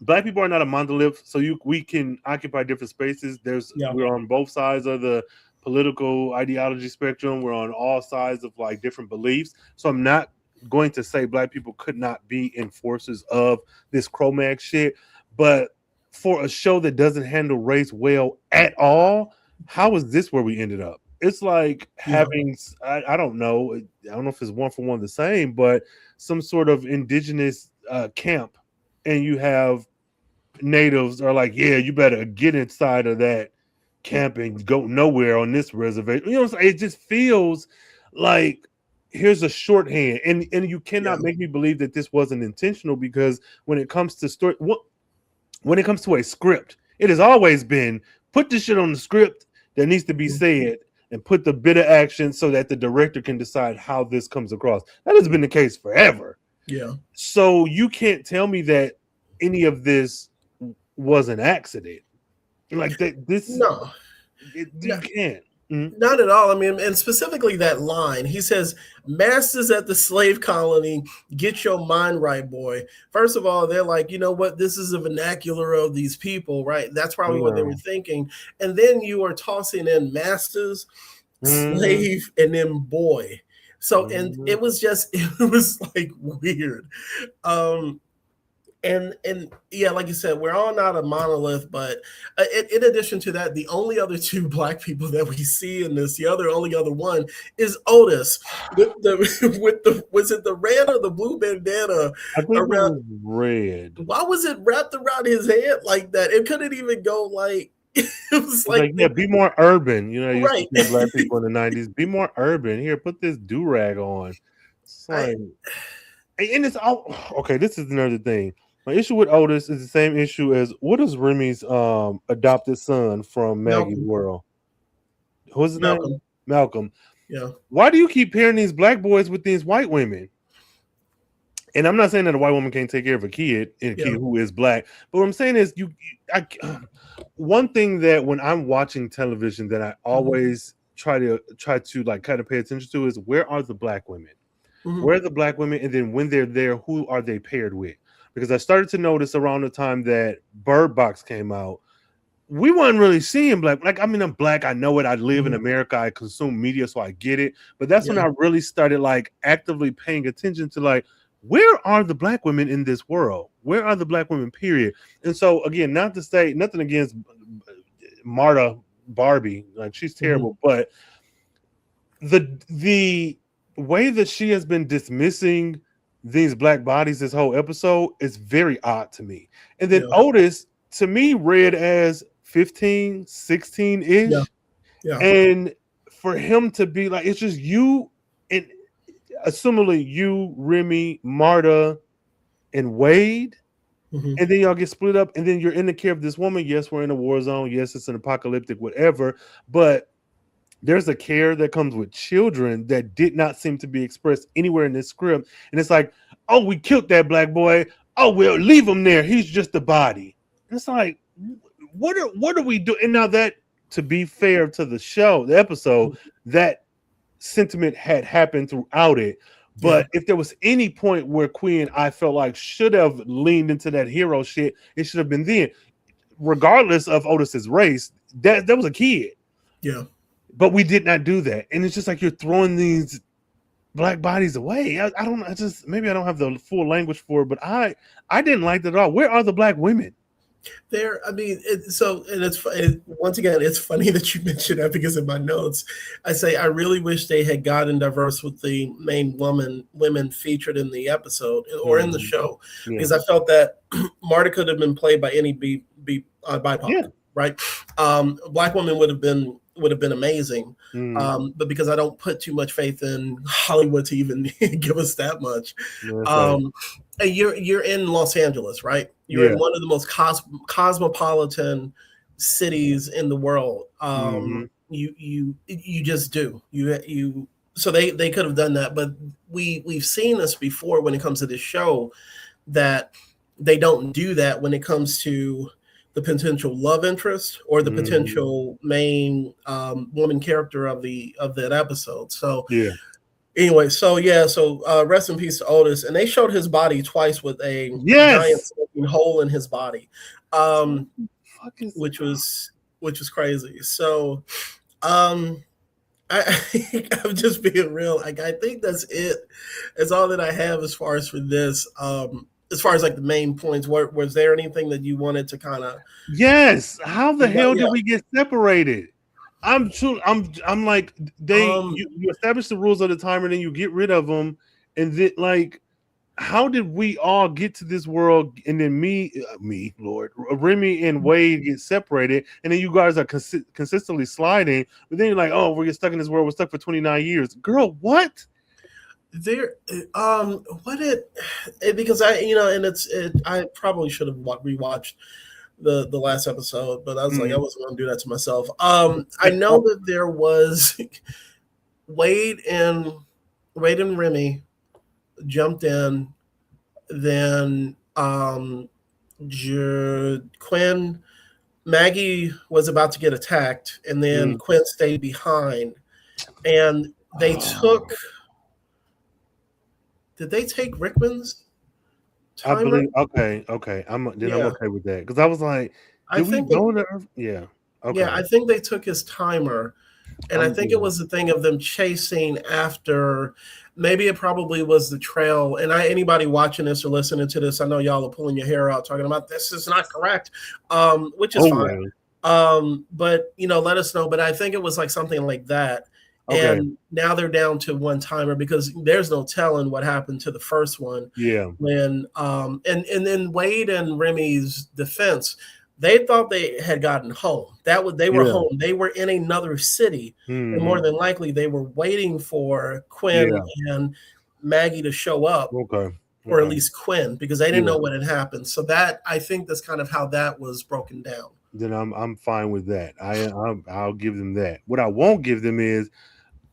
black people are not a monolith, so we can occupy different spaces. We're on both sides of the political ideology spectrum. We're on all sides of like different beliefs. So I'm not going to say black people could not be enforcers of this Kromaggs shit, but for a show that doesn't handle race well at all, how is this where we ended up? It's like having I don't know if it's one for one the same, but some sort of indigenous camp, and you have natives are like, yeah, you better get inside of that camp and go nowhere on this reservation. You know what I'm saying? It just feels like here's a shorthand, and you cannot make me believe that this wasn't intentional, because when it comes to story, when it comes to a script, it has always been put this shit on the script that needs to be said, and put the bit of action so that the director can decide how this comes across. That has been the case forever. Yeah. So you can't tell me that any of this was an accident. Like that. You can't. Not at all. I mean, and specifically that line, he says, "Masters at the slave colony, get your mind right, boy." First of all, they're like, you know what? This is a vernacular of these people, right? That's probably what they were thinking. And then you are tossing in masters, slave, and then boy. So, and it was like weird. And yeah, like you said, we're all not a monolith, but in addition to that, the only other two black people that we see in this, the only other one is Otis was it the red or the blue bandana? I think it was red. Why was it wrapped around his head like that? It couldn't even go like, it was like be more urban. You know, you right. used to see black people in the 90s. Be more urban. Here, put this do-rag on. It's like, and it's all okay. This is another thing. My issue with Otis is the same issue as what is Remy's adopted son from Maggie's world? Who's his name? Malcolm. Yeah. Why do you keep pairing these black boys with these white women? And I'm not saying that a white woman can't take care of a kid, and a kid who is black. But what I'm saying is, one thing that when I'm watching television that I always try to like kind of pay attention to is, where are the black women? Where are the black women? And then when they're there, who are they paired with? Because I started to notice around the time that Bird Box came out, we weren't really seeing black. Like, I mean, I'm black. I know it. I live in America. I consume media, so I get it. But that's when I really started like actively paying attention to like, where are the black women in this world? Where are the black women, period? And so, again, not to say nothing against Marta Barbie. Like, she's terrible. But the way that she has been dismissing these black bodies this whole episode is very odd to me. And then Otis, to me, read as 15, 16-ish. Yeah. Yeah. And for him to be like, it's just you and assumably you, Remy, Marta, and Wade. Mm-hmm. And then y'all get split up, and then you're in the care of this woman. Yes, we're in a war zone. Yes, it's an apocalyptic, whatever. But there's a care that comes with children that did not seem to be expressed anywhere in this script. And it's like, oh, we killed that black boy. Oh, we'll leave him there. He's just a body. And it's like, what are we doing? And now that, to be fair to the show, the episode, that sentiment had happened throughout it. But if there was any point where Quinn, I felt like, should have leaned into that hero shit, it should have been then. Regardless of Otis's race, that was a kid. Yeah. But we did not do that. And it's just like you're throwing these black bodies away. I don't know. Maybe I don't have the full language for it, but I didn't like that at all. Where are the black women? There, I mean, once again, it's funny that you mentioned that, because in my notes, I say I really wish they had gotten diverse with the main women featured in the episode or in the show, because I felt that Marta could have been played by any BIPOC, right? Black woman would have been amazing, but because I don't put too much faith in Hollywood to even give us that much. And you're in Los Angeles, right? You're in one of the most cosmopolitan cities in the world. You just do you. So they could have done that, but we've seen this before when it comes to this show, that they don't do that when it comes to the potential love interest or the potential main woman character of that episode. So anyway, so rest in peace to Otis. And they showed his body twice with a giant smoking hole in his body, which was crazy. So I'm just being real. Like, I think that's it. That's all that I have as far as for this. As far as like the main points, was there anything that you wanted to kind of? Yes. How the hell did we get separated? I'm like, you establish the rules of the timer, and then you get rid of them, and then like, how did we all get to this world? And then Lord, Remy and Wade get separated, and then you guys are consistently sliding. But then you're like, oh, we're getting stuck in this world. We're stuck for 29 years, girl. What? There, because I probably should have rewatched the last episode, but I was like, I wasn't going to do that to myself. I know that there was Wade and Remy jumped in, then Quinn, Maggie was about to get attacked, and then Quinn stayed behind, and they took. Did they take Rickman's timer? I believe. Okay. I'm okay with that, because I was like, I think they took his timer, and I think it was the thing of them chasing after. Maybe it probably was the trail. And anybody watching this or listening to this, I know y'all are pulling your hair out talking about this is not correct, which is fine. But let us know. But I think it was like something like that. Okay. And now they're down to one timer, because there's no telling what happened to the first one. Yeah. When and then Wade and Remy's defense, they thought they had gotten home. They were home. They were in another city, and more than likely they were waiting for Quinn and Maggie to show up. Okay. Or at least Quinn, because they didn't know what had happened. So that, I think that's kind of how that was broken down. Then I'm fine with that. I'll give them that. What I won't give them is,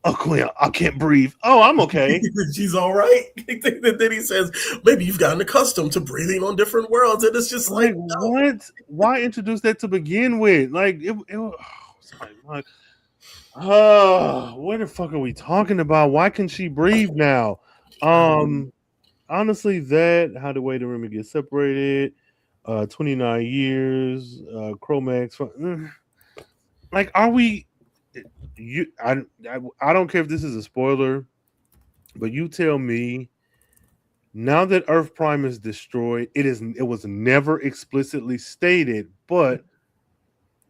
oh, Quinn, I can't breathe. Oh, I'm okay. She's all right. Then he says, maybe you've gotten accustomed to breathing on different worlds. And it's just like, no. What? Why introduce that to begin with? Like, where the fuck are we talking about? Why can she breathe now? Honestly, how the Wade and Remy get separated, 29 years, Kromaggs. Like, are we? I don't care if this is a spoiler, but you tell me, now that Earth Prime is destroyed, it was never explicitly stated, but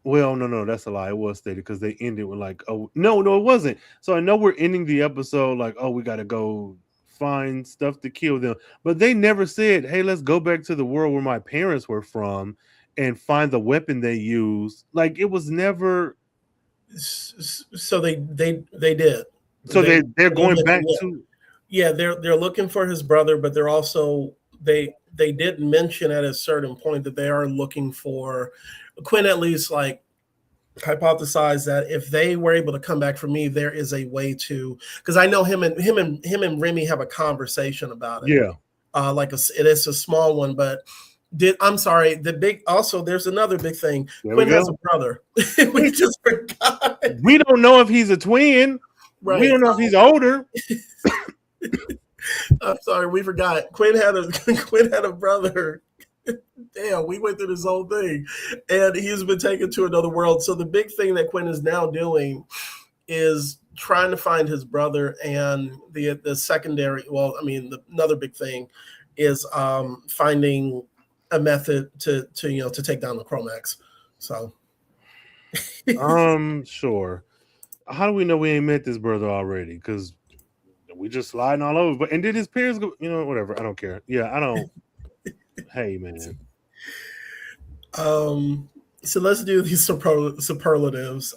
Well, no, that's a lie. It was stated because they ended with like, oh no, it wasn't. So I know we're ending the episode like, oh, we got to go find stuff to kill them, but they never said, hey, let's go back to the world where my parents were from and find the weapon they used. Like it was never. So they did. So they're going back to. Yeah, they're looking for his brother, but they're also they did mention at a certain point that they are looking for Quinn, at least like hypothesized that if they were able to come back for me, there is a way to, because I know him and Remy have a conversation about it. Yeah. It is a small one, but I'm sorry, there's another big thing. Quinn has a brother. We just forgot. We don't know if he's a twin. Right. We don't know if he's older. I'm sorry, we forgot. Quinn had a brother. Damn, we went through this whole thing, and he's been taken to another world. So the big thing that Quinn is now doing is trying to find his brother, and the secondary. Well, I mean, another big thing is finding a method to take down the Kromaggs. So, sure. How do we know we ain't met this brother already? Because we just sliding all over. But and did his parents go? Whatever. I don't care. Yeah, I don't. Hey, man. So let's do these superlatives.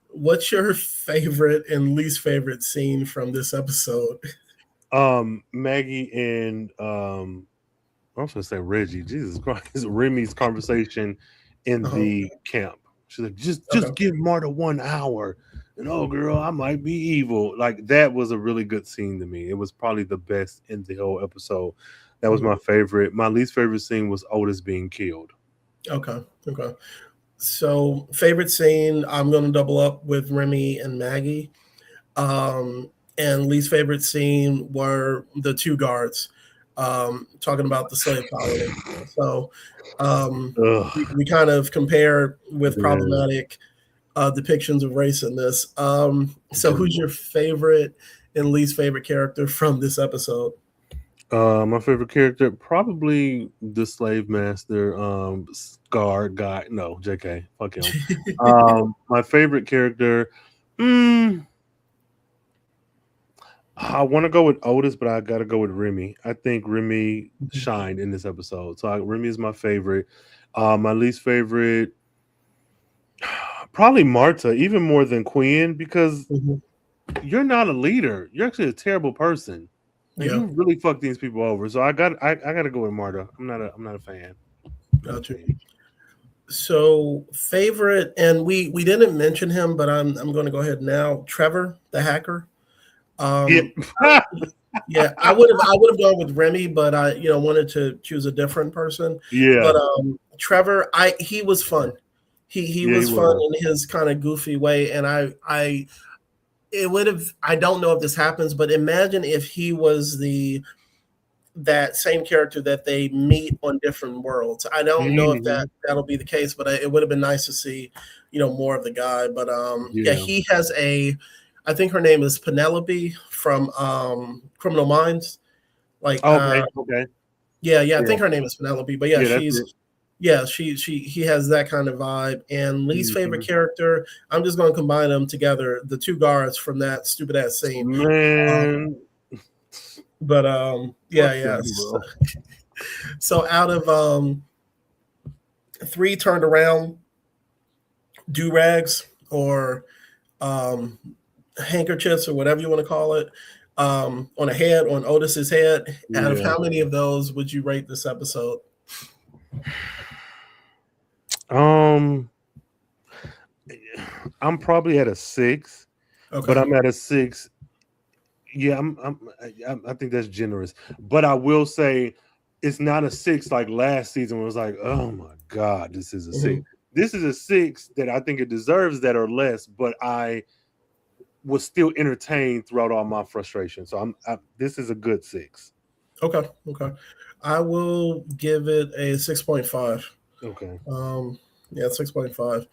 What's your favorite and least favorite scene from this episode? Maggie and I was gonna say Reggie. Jesus Christ, Remy's conversation in the camp. She's like, just give Marta 1 hour. And oh girl, I might be evil. Like that was a really good scene to me. It was probably the best in the whole episode. That was my favorite. My least favorite scene was Otis being killed. Okay. So favorite scene, I'm going to double up with Remy and Maggie. And least favorite scene were the two guards talking about the slave colony. So we kind of compare with problematic depictions of race in this. So who's your favorite and least favorite character from this episode? My favorite character, probably the slave master, Scar guy. No, JK, fuck him. My favorite character, I want to go with Otis, but I got to go with Remy. I think Remy shined in this episode. So Remy is my favorite. My least favorite, probably Marta, even more than Quinn, because you're not a leader. You're actually a terrible person. And you really fuck these people over. So I got to go with Marta. I'm not a fan. Gotcha. So favorite, and we didn't mention him, but I'm going to go ahead now. Trevor, the hacker. I would have gone with Remy, but I wanted to choose a different person. Yeah. But Trevor, he was fun. He was fun in his kind of goofy way, and I don't know if this happens, but imagine if he was that same character that they meet on different worlds. I don't know if that'll be the case, but it would have been nice to see, more of the guy. But he has I think her name is Penelope from Criminal Minds. Like, okay. Yeah, I think her name is Penelope, but he has that kind of vibe. And least favorite character, I'm just going to combine them together. The two guards from that stupid ass scene. Man. So out of 3 turned around do-rags or handkerchiefs or whatever you want to call it on Otis's head, out of how many of those would you rate this episode? I'm probably at a 6, but I'm at a 6. Yeah, I think that's generous, but I will say it's not a 6 like last season. Where it was like, oh my god, this is a 6. This is a 6 that I think it deserves that or less, but I was still entertained throughout all my frustration. So this is a good 6. Okay. I will give it a 6.5. Okay. 6.5.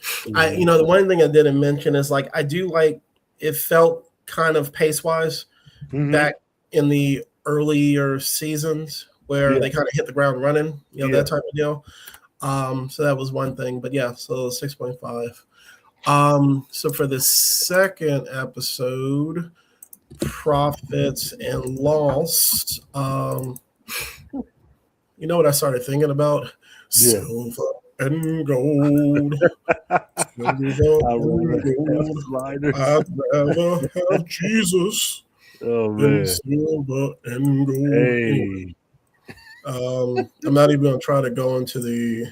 The one thing I didn't mention is like I do like it felt kind of pace wise back in the earlier seasons where they kind of hit the ground running, that type of deal. So that was one thing. But yeah, so 6.5. So for the second episode, profits and loss. You know what I started thinking about? Yeah. Silver and gold. Silver and gold. I'd rather have Jesus than silver and gold. Hey. I'm not even going to try to go into the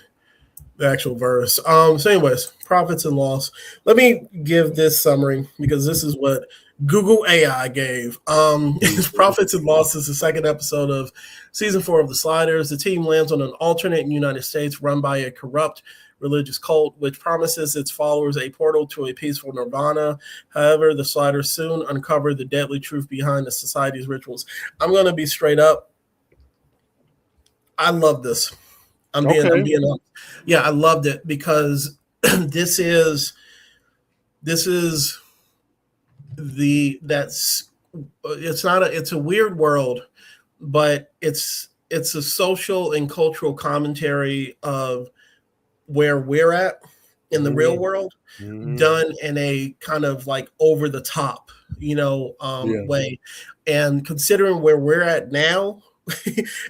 actual verse. So anyways, profits and loss. Let me give this summary because this is what Google AI gave. Profits and losses, the second episode of season 4 of The Sliders. The team lands on an alternate United States run by a corrupt religious cult, which promises its followers a portal to a peaceful nirvana. However, the Sliders soon uncover the deadly truth behind the society's rituals. I'm going to be straight up. I love this. I'm being honest. Yeah, I loved it because it's a weird world, but it's a social and cultural commentary of where we're at in the real world, done in a kind of like over the top, way. And considering where we're at now,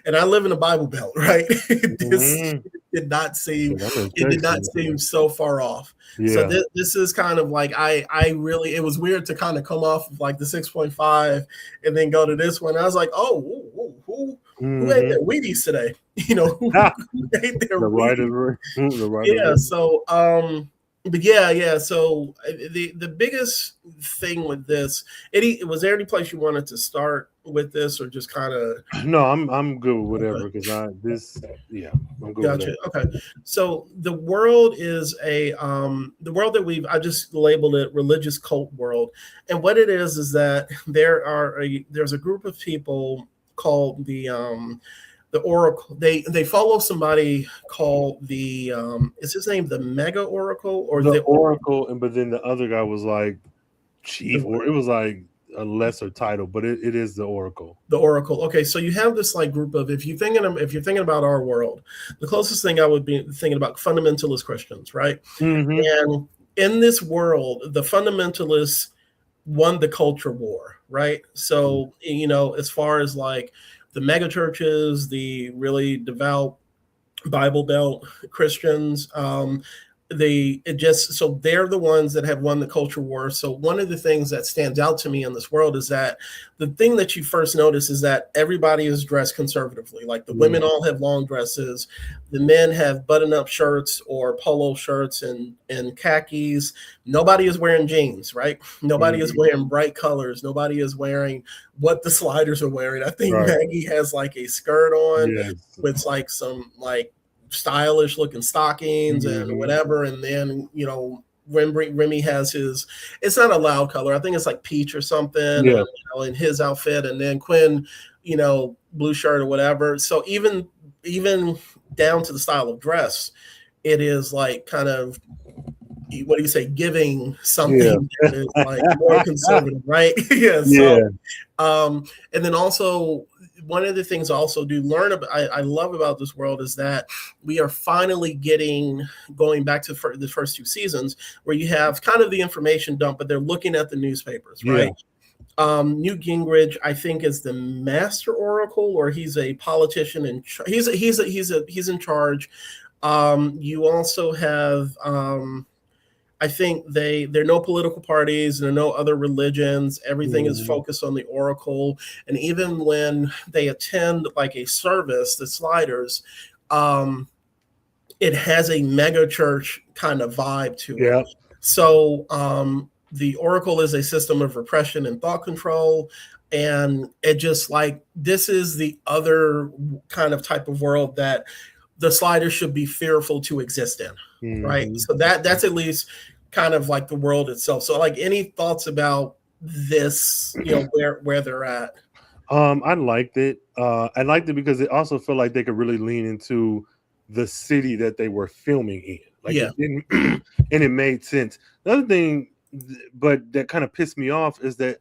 and I live in a Bible Belt, right? It did not seem so far off. Yeah. So this is kind of like it was weird to kind of come off of like the 6.5 and then go to this one. I was like, oh, who ate their Wheaties today? Who ate their Wheaties? Yeah. So but yeah. So the biggest thing with this, Eddie, was there any place you wanted to start with this, or just kind of? No, I'm good with whatever because I'm good. Gotcha. Okay. So the world is the world that I just labeled it religious cult world, and what it is that there's a group of people called the Oracle. They follow somebody called the is his name the Mega Oracle or the Oracle, but then the other guy was like chief, or it was like a lesser title, but it is the Oracle. The Oracle. Okay, so you have this like group of if you're thinking about our world, the closest thing I would be thinking about fundamentalist Christians, right? And in this world, the fundamentalists won the culture war, right? So as far as like the mega churches, the really devout Bible Belt Christians, they're the ones that have won the culture war. So one of the things that stands out to me in this world is that the thing that you first notice is that everybody is dressed conservatively. Like the women all have long dresses, the men have button-up shirts or polo shirts and khakis. Nobody is wearing jeans, right? Nobody is wearing bright colors. Nobody is wearing what the Sliders are wearing. I think Maggie has like a skirt on with like some like stylish looking stockings and whatever, and then Remy has it's not a loud color, I think it's like peach or something, in his outfit, and then Quinn blue shirt or whatever. So even down to the style of dress, it is like kind of, what do you say, giving something that is like more conservative, right? And then also one of the things I also do learn about, I love about this world is that we are finally going back to the first 2 seasons where you have kind of the information dump, but they're looking at the newspapers, right? Newt Gingrich, I think, is the master oracle, or he's a politician, and he's in charge. You also have I think there are no political parties, there are no other religions. Everything is focused on the Oracle. And even when they attend like a service, the Sliders, it has a mega church kind of vibe to it. So the Oracle is a system of repression and thought control. And it just like, this is the other kind of type of world that the Sliders should be fearful to exist in, right? So that's at least kind of like the world itself. So like, any thoughts about this, where they're at? I liked it. I liked it because it also felt like they could really lean into the city that they were filming in. Like it didn't, and it made sense. The other thing, but that kind of pissed me off, is that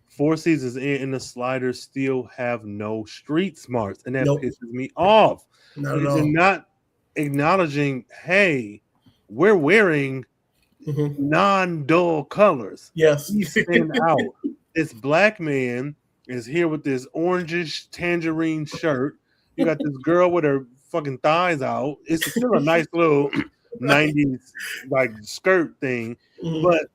4 seasons in, and the Sliders still have no street smarts, and that pisses me off. Not at all. Not acknowledging, hey, we're wearing non-dull colors. Yes. We stand out. This black man is here with this orangish tangerine shirt. You got this girl with her fucking thighs out. It's still a nice little 90s like skirt thing, but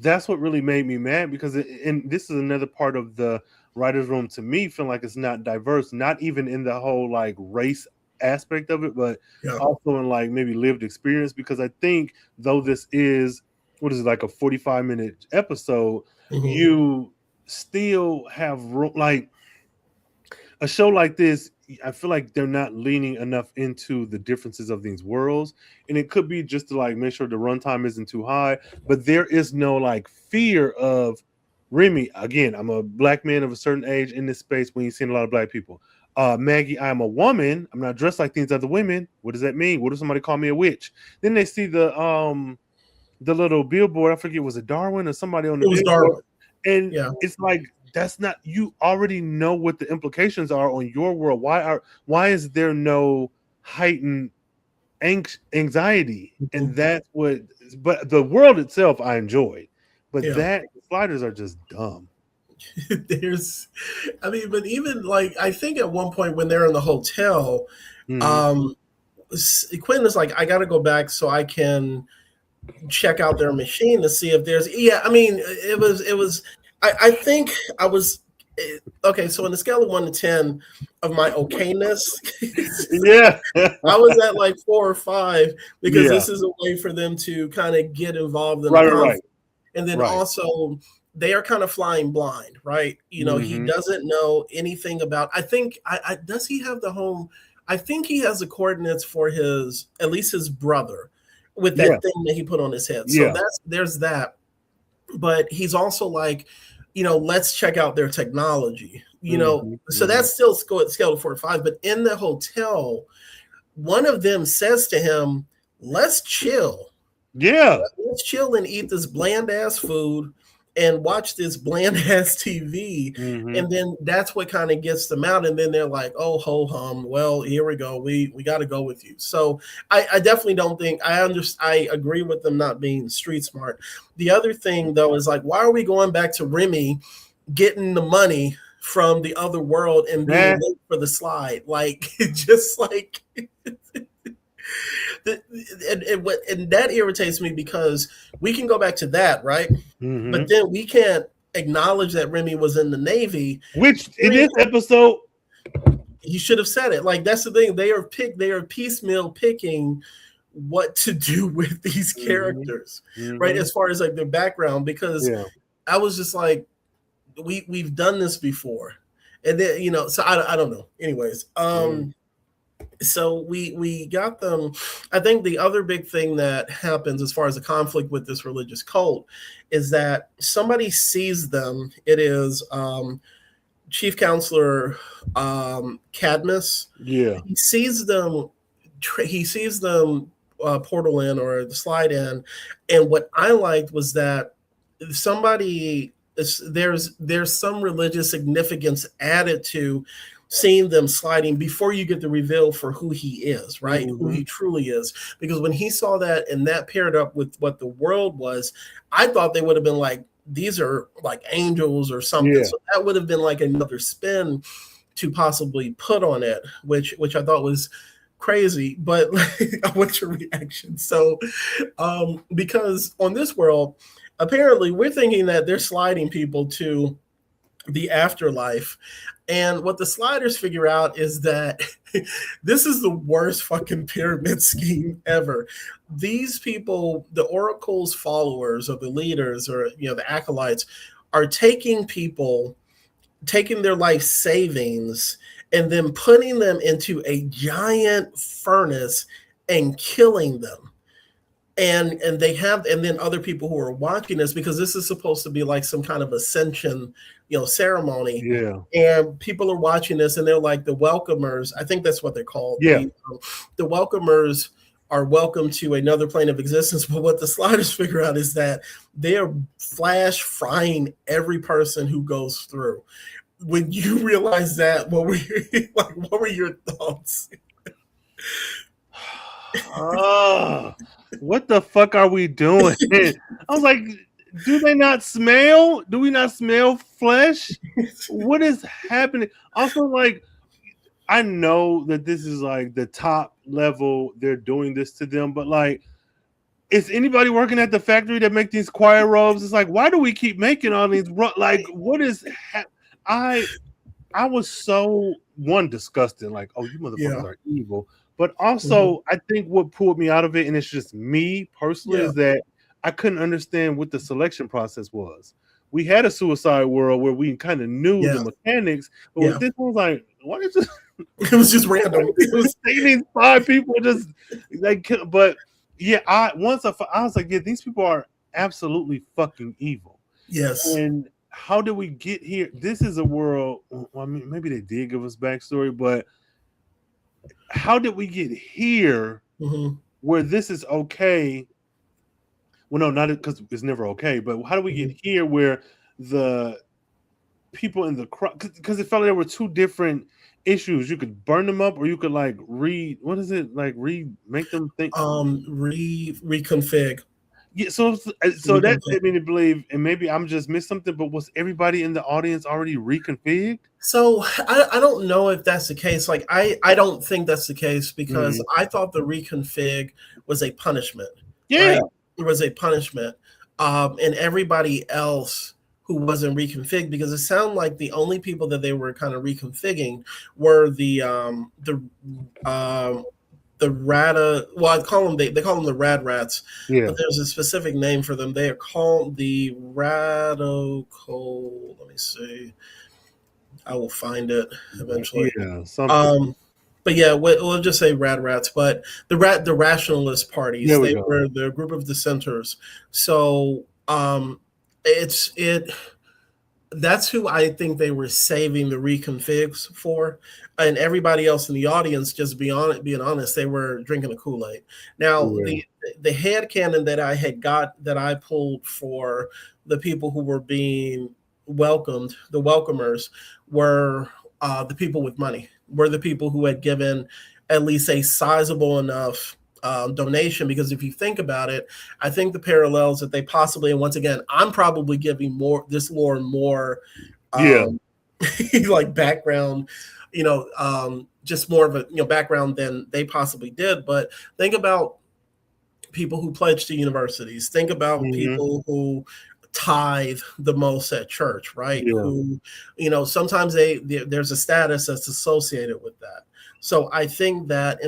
that's what really made me mad because and this is another part of the writer's room to me feeling like it's not diverse, not even in the whole like race aspect of it, but also in like maybe lived experience, because I think though this is what is it, like a 45-minute episode, you still have like a show like this. I feel like they're not leaning enough into the differences of these worlds, and it could be just to like make sure the runtime isn't too high, but there is no like fear of Remy. Again, I'm a black man of a certain age in this space when you've seen a lot of black people. Maggie, I'm a woman. I'm not dressed like these other women. What does that mean? What if somebody call me a witch? Then they see the little billboard. I forget, was it Darwin or somebody on the billboard? And it's like, that's not, you already know what the implications are on your world. Why is there no heightened anxiety? And that's what, but the world itself I enjoyed, but that sliders are just dumb. But even like, I think at one point when they're in the hotel, Quinn is like, I got to go back so I can check out their machine to see if there's, I think I was, okay, so on a scale of 1 to 10 of my okayness, I was at like 4 or 5 because this is a way for them to kind of get involved in the conflict. And then also they are kind of flying blind, right? You know, he doesn't know anything about, I think, does he have the home? I think he has the coordinates for at least his brother with that thing that he put on his head. So there's that. But he's also like, you know, let's check out their technology, you know. So that's still scale 4 or 5. But in the hotel, one of them says to him, let's chill. Yeah. Let's chill and eat this bland ass food and watch this bland ass TV. And then that's what kind of gets them out. And then they're like, oh, ho hum. Well, here we go. We got to go with you. So I definitely don't think I agree with them not being street smart. The other thing, though, is like, why are we going back to Remy getting the money from the other world and being late for the slide? Like, just like... And that irritates me because we can go back to that, right? But then we can't acknowledge that Remy was in the Navy, which in this episode he should have said it. Like, that's the thing, they are piecemeal picking what to do with these characters, right? As far as like their background, because I was just like, we've done this before, and then, you know, so I don't know. Anyways, so we got them. I think the other big thing that happens as far as the conflict with this religious cult is that somebody sees them. It is Chief Counselor Cadmus. Yeah, he sees them. Portal in or the slide in, and what I liked was that there's some religious significance added to seeing them sliding before you get the reveal for who he is, right? Who he truly is. Because when he saw that and that paired up with what the world was, I thought they would have been like, these are like angels or something. Yeah. So that would have been like another spin to possibly put on it, which I thought was crazy. But what's your reaction? So because on this world, apparently we're thinking that they're sliding people to the afterlife. And what the sliders figure out is that this is the worst fucking pyramid scheme ever. These people, the Oracle's followers or the leaders or, you know, the acolytes, are taking people, taking their life savings and then putting them into a giant furnace and killing them. And then other people who are watching this, because this is supposed to be like some kind of ascension, you know, ceremony. Yeah. And people are watching this and they're like the welcomers. I think that's what they're called. Yeah. The welcomers are welcome to another plane of existence. But what the sliders figure out is that they are flash frying every person who goes through. When you realize that, what were your thoughts? what the fuck are we doing? I was like, do they not smell? Do we not smell flesh? What is happening? Also, like, I know that this is like the top level, they're doing this to them, but like, is anybody working at the factory that make these choir robes? It's like, why do we keep making all these like, what is I was so disgusted, like, oh, you motherfuckers are evil. But also, I think what pulled me out of it, and it's just me personally, is that I couldn't understand what the selection process was. We had a Suicide World where we kind of knew the mechanics, but with this one was like, what is it? It was just random. It was these 5 people just like, but yeah, I was like, yeah, these people are absolutely fucking evil. Yes. And how did we get here? This is a world. Well, I mean, maybe they did give us backstory, but how did we get here where this is okay? Well, no, not because it's never okay, but how do we get here where the people in the crowd? Because it felt like there were 2 different issues. You could burn them up, or you could like what is it, like make them think? Reconfig. Yeah, so that led me to believe, and maybe I'm just missed something, but was everybody in the audience already reconfigured? So I don't know if that's the case. Like I don't think that's the case, because I thought the reconfig was a punishment. Yeah, right? It was a punishment, and everybody else who wasn't reconfigured, because it sounded like the only people that they were kind of reconfiguring were the rata. Well, they call them the rad rats. Yeah. But there's a specific name for them. They are called the radical. Let me see. I will find it eventually. Yeah. But yeah, we'll just say rad rats. But the rationalist parties, they were the group of dissenters. So that's who I think they were saving the reconfigs for. And everybody else in the audience, just being honest, they were drinking the Kool-Aid. Now, the head canon that I pulled for the people who were being welcomed, the welcomers, were the people with money, were the people who had given at least a sizable enough donation. Because if you think about it, I think the parallels that they possibly, and once again, I'm probably giving this lore more like background, just more of a background than they possibly did. But think about people who pledge to universities. Think about people who tithe the most at church, right? Who, sometimes there's a status that's associated with that. So I think that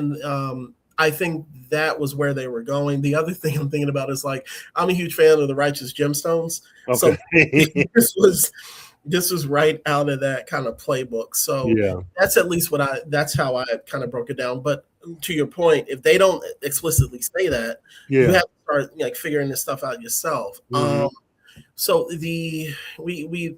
I think that was where they were going. The other thing I'm thinking about is, like, I'm a huge fan of the Righteous Gemstones. Okay. So this was right out of that kind of playbook. So that's at least that's how I kind of broke it down. But to your point, if they don't explicitly say that, you have to start like figuring this stuff out yourself. So we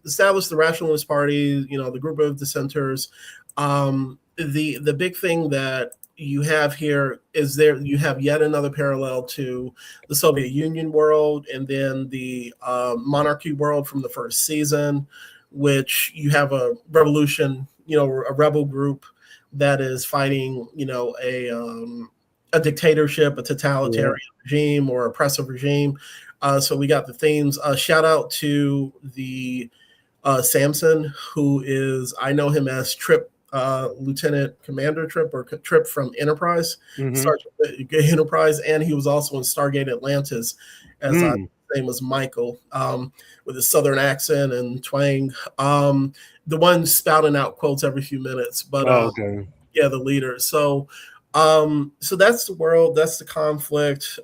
established the Rationalist Party, the group of dissenters. The big thing that you have here is you have yet another parallel to the Soviet Union world, and then the monarchy world from the first season, which you have a revolution, a rebel group that is fighting, a dictatorship, a totalitarian regime or oppressive regime. So we got the themes. Shout out to the Samson, who is, I know him as Trip, Lieutenant Commander Trip, or Trip from Enterprise, Sergeant Enterprise, and he was also in Stargate Atlantis as his name was Michael, with a Southern accent and twang. The one spouting out quotes every few minutes, but the leader. So that's the world, that's the conflict.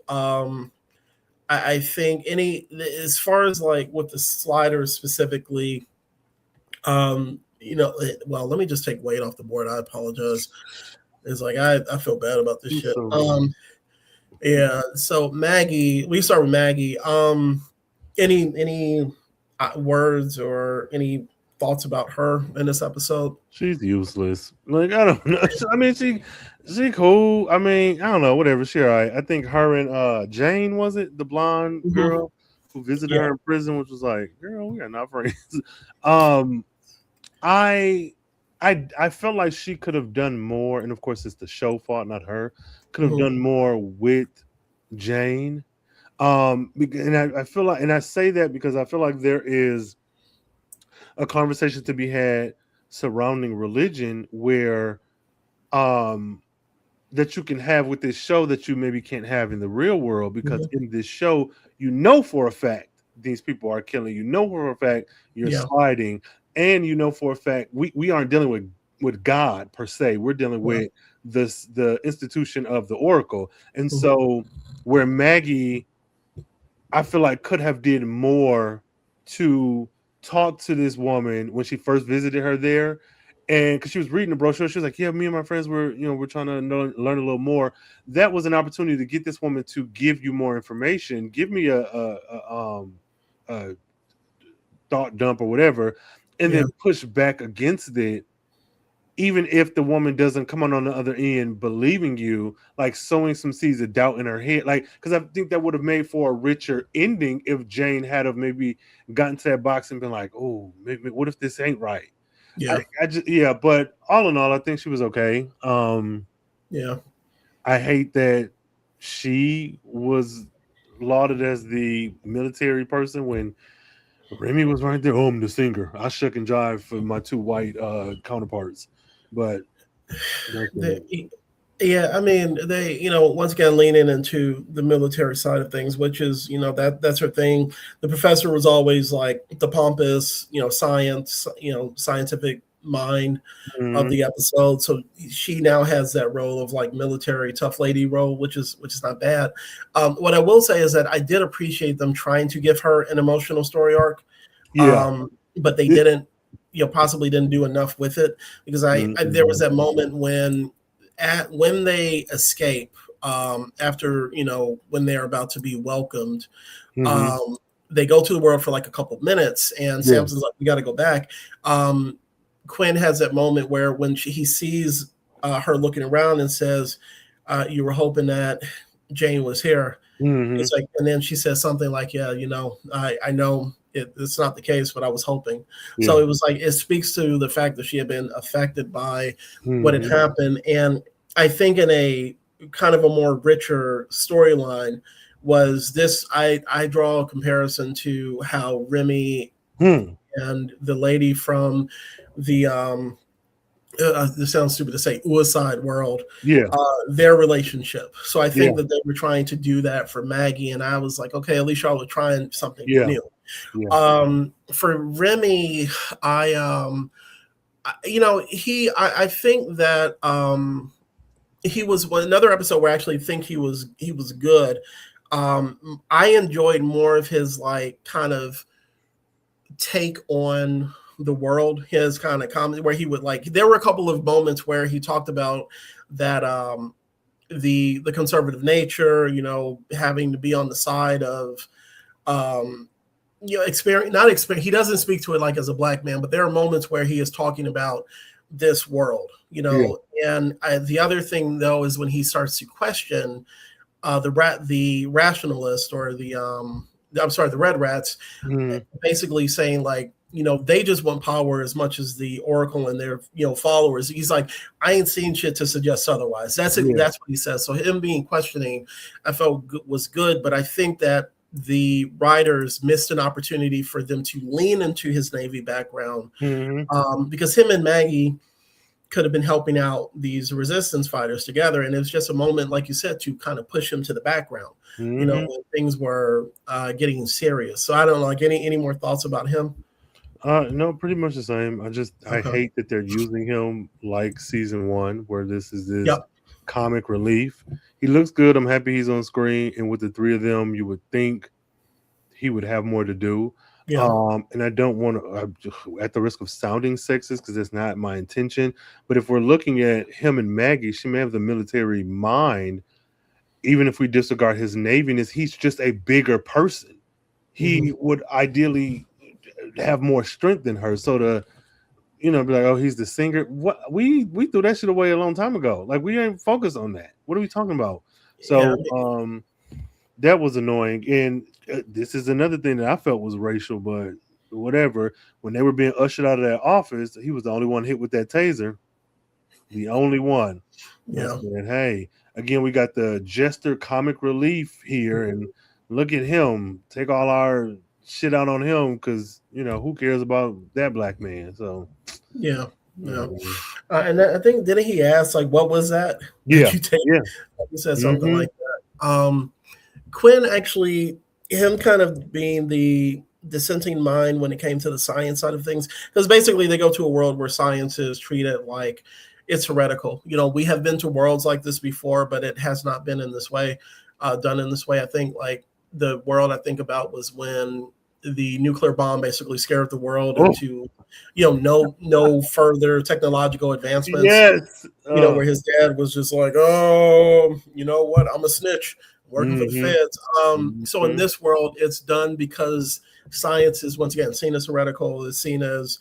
I think as far as like with the sliders specifically, well, let me just take weight off the board. I apologize. It's like I feel bad about this shit. So Maggie, we start with Maggie. Any words or any thoughts about her in this episode? She's useless. Like, I don't know. I mean, she cool. I mean, I don't know. Whatever. She all right. I think her and Jane, was it the blonde girl who visited her in prison, which was like, girl, we are not friends. I I felt like she could have done more, and of course it's the show fault, not her. Could have Mhm. done more with Jane. And I feel like, and I say that because I feel like there is a conversation to be had surrounding religion where um that you can have with this show that you maybe can't have in the real world, because Mhm. in this show you know for a fact these people are killing, you know for a fact you're Yeah. sliding, and you know for a fact we aren't dealing with God per se, we're dealing Yeah. with the institution of the Oracle. And Mhm. so where Maggie, I feel like, could have did more to talk to this woman when she first visited her there. And because she was reading the brochure, she was like, "Yeah, me and my friends were, we're trying to learn a little more." That was an opportunity to get this woman to give you more information, give me a thought dump or whatever, and Yeah. then push back against it, even if the woman doesn't come on the other end believing you, like sowing some seeds of doubt in her head, like, because I think that would have made for a richer ending if Jane had of maybe gotten to that box and been like, "Oh, maybe, what if this ain't right?" Yeah. I just, yeah, but all in all, I think she was okay. Yeah. I hate that she was lauded as the military person when Remy was right there. "Oh, I'm the singer. I shuck and jive for my two white counterparts," but that's it. The, yeah, I mean, they, once again leaning into the military side of things, which is, that's her thing. The professor was always like the pompous, science, scientific mind of Mhm. the episode. So she now has that role of like military tough lady role, which is not bad. What I will say is that I did appreciate them trying to give her an emotional story arc, Yeah. but they It didn't, possibly didn't do enough with it, because there was mhm. that moment when they escape, after, when they're about to be welcomed, Mhm. um, they go to the world for like a couple of minutes, and Yeah. Samson's like, "We got to go back." Um, Quinn has that moment where when he sees her looking around and says, "You were hoping that Jane was here." Mhm. It's like, and then she says something like, "Yeah, I know it's not the case, but I was hoping." So Yeah. it was like, it speaks to the fact that she had been affected by what had Mhm. happened. And I think in a kind of a more richer storyline was this. I draw a comparison to how Remy Hmm. and the lady from the this sounds stupid to say, Suicide World, Yeah. their relationship. So I Yeah. think that they were trying to do that for Maggie, and I was like, okay, at least y'all were trying something Yeah. new. Yeah. For Remy, I I think that he was another episode where I actually think he was good. I enjoyed more of his like kind of take on the world, his kind of comedy, where he would like, there were a couple of moments where he talked about that, the conservative nature, having to be on the side of, um experience, not experience, he doesn't speak to it like as a black man, but there are moments where he is talking about this world, Yeah. and the other thing though is when he starts to question the rationalist, or I'm sorry, the red rats, Mhm. basically saying like, they just want power as much as the Oracle and their followers. He's like, I ain't seen shit to suggest otherwise. That's it. Yeah. That's what he says. So him being questioning, I felt was good, but I think that the writers missed an opportunity for them to lean into his Navy background, Mhm. because him and Maggie could have been helping out these resistance fighters together, and it was just a moment, like you said, to kind of push him to the background, Mhm. when things were getting serious. So I don't know, like, any more thoughts about him? No, pretty much the same. I Okay. hate that they're using him like season one, where this is this Yep. comic relief. He looks good. I'm happy he's on screen, and with the three of them, you would think he would have more to do. Yeah. And I don't want to, at the risk of sounding sexist, because that's not my intention. But if we're looking at him and Maggie, she may have the military mind. Even if we disregard his naviness, he's just a bigger person. Hmm. He would ideally have more strength than her. So to, be like, "Oh, he's the singer." What, we threw that shit away a long time ago. Like, we ain't focused on that. What are we talking about? Yeah. So that was annoying. And this is another thing that I felt was racial, but whatever. When they were being ushered out of that office, he was the only one hit with that taser. The only one. I Yeah. said, hey, again, we got the Jester comic relief here, and look at him. Take all our shit out on him because, who cares about that black man? So, yeah. And I think, didn't he ask, like, what was that? Yeah. Did you take? Yeah. He said something like that. Quinn actually, him kind of being the dissenting mind when it came to the science side of things, because basically they go to a world where science is treated like it's heretical. We have been to worlds like this before, but it has not been in this way, done in this way. I think like the world I think about was when the nuclear bomb basically scared the world into, no further technological advancements. Yes. Where his dad was just like, oh, you know what? I'm a snitch working for the feds. So in this world, it's done because science is once again seen as heretical, is seen as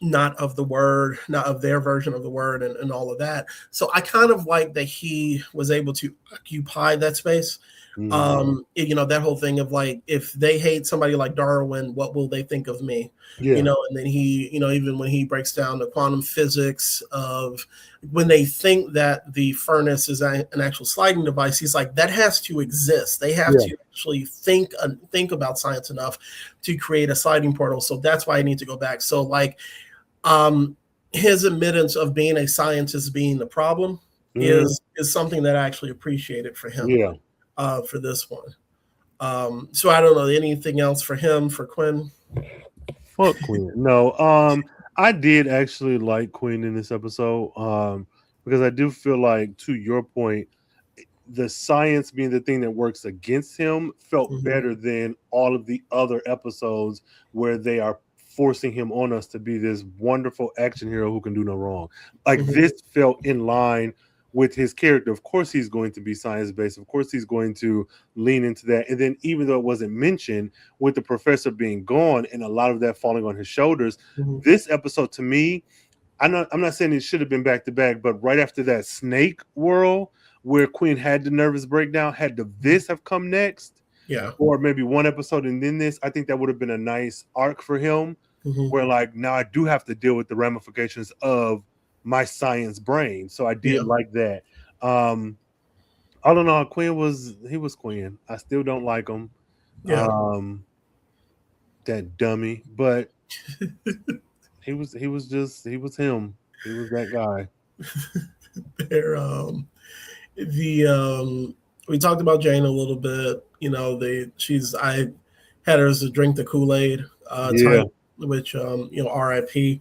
not of the word, not of their version of the word, and all of that. So I kind of like that he was able to occupy that space. That whole thing of like, if they hate somebody like Darwin, what will they think of me? And then he, even when he breaks down the quantum physics of when they think that the furnace is an actual sliding device, he's like, that has to exist. They have to actually think about science enough to create a sliding portal. So that's why I need to go back. So like, his admittance of being a scientist being the problem is something that I actually appreciated for him. For this one. So I don't know anything else for him, for Quinn. Fuck Quinn. No. I did actually like Quinn in this episode. Because I do feel like, to your point, the science being the thing that works against him felt better than all of the other episodes where they are forcing him on us to be this wonderful action hero who can do no wrong. Like this felt in line with his character. Of course he's going to be science-based. Of course he's going to lean into that. And then even though it wasn't mentioned, with the professor being gone and a lot of that falling on his shoulders, this episode to me, I'm not saying it should have been back-to-back, but right after that snake whirl where Quinn had the nervous breakdown, had this have come next, or maybe one episode and then this, I think that would have been a nice arc for him, where like, now I do have to deal with the ramifications of my science brain. So I did like that. I don't know. Quinn was Quinn. I still don't like him. That dummy, but he was him. He was that guy. We talked about Jane a little bit. I had her as to drink the Kool-Aid type, which RIP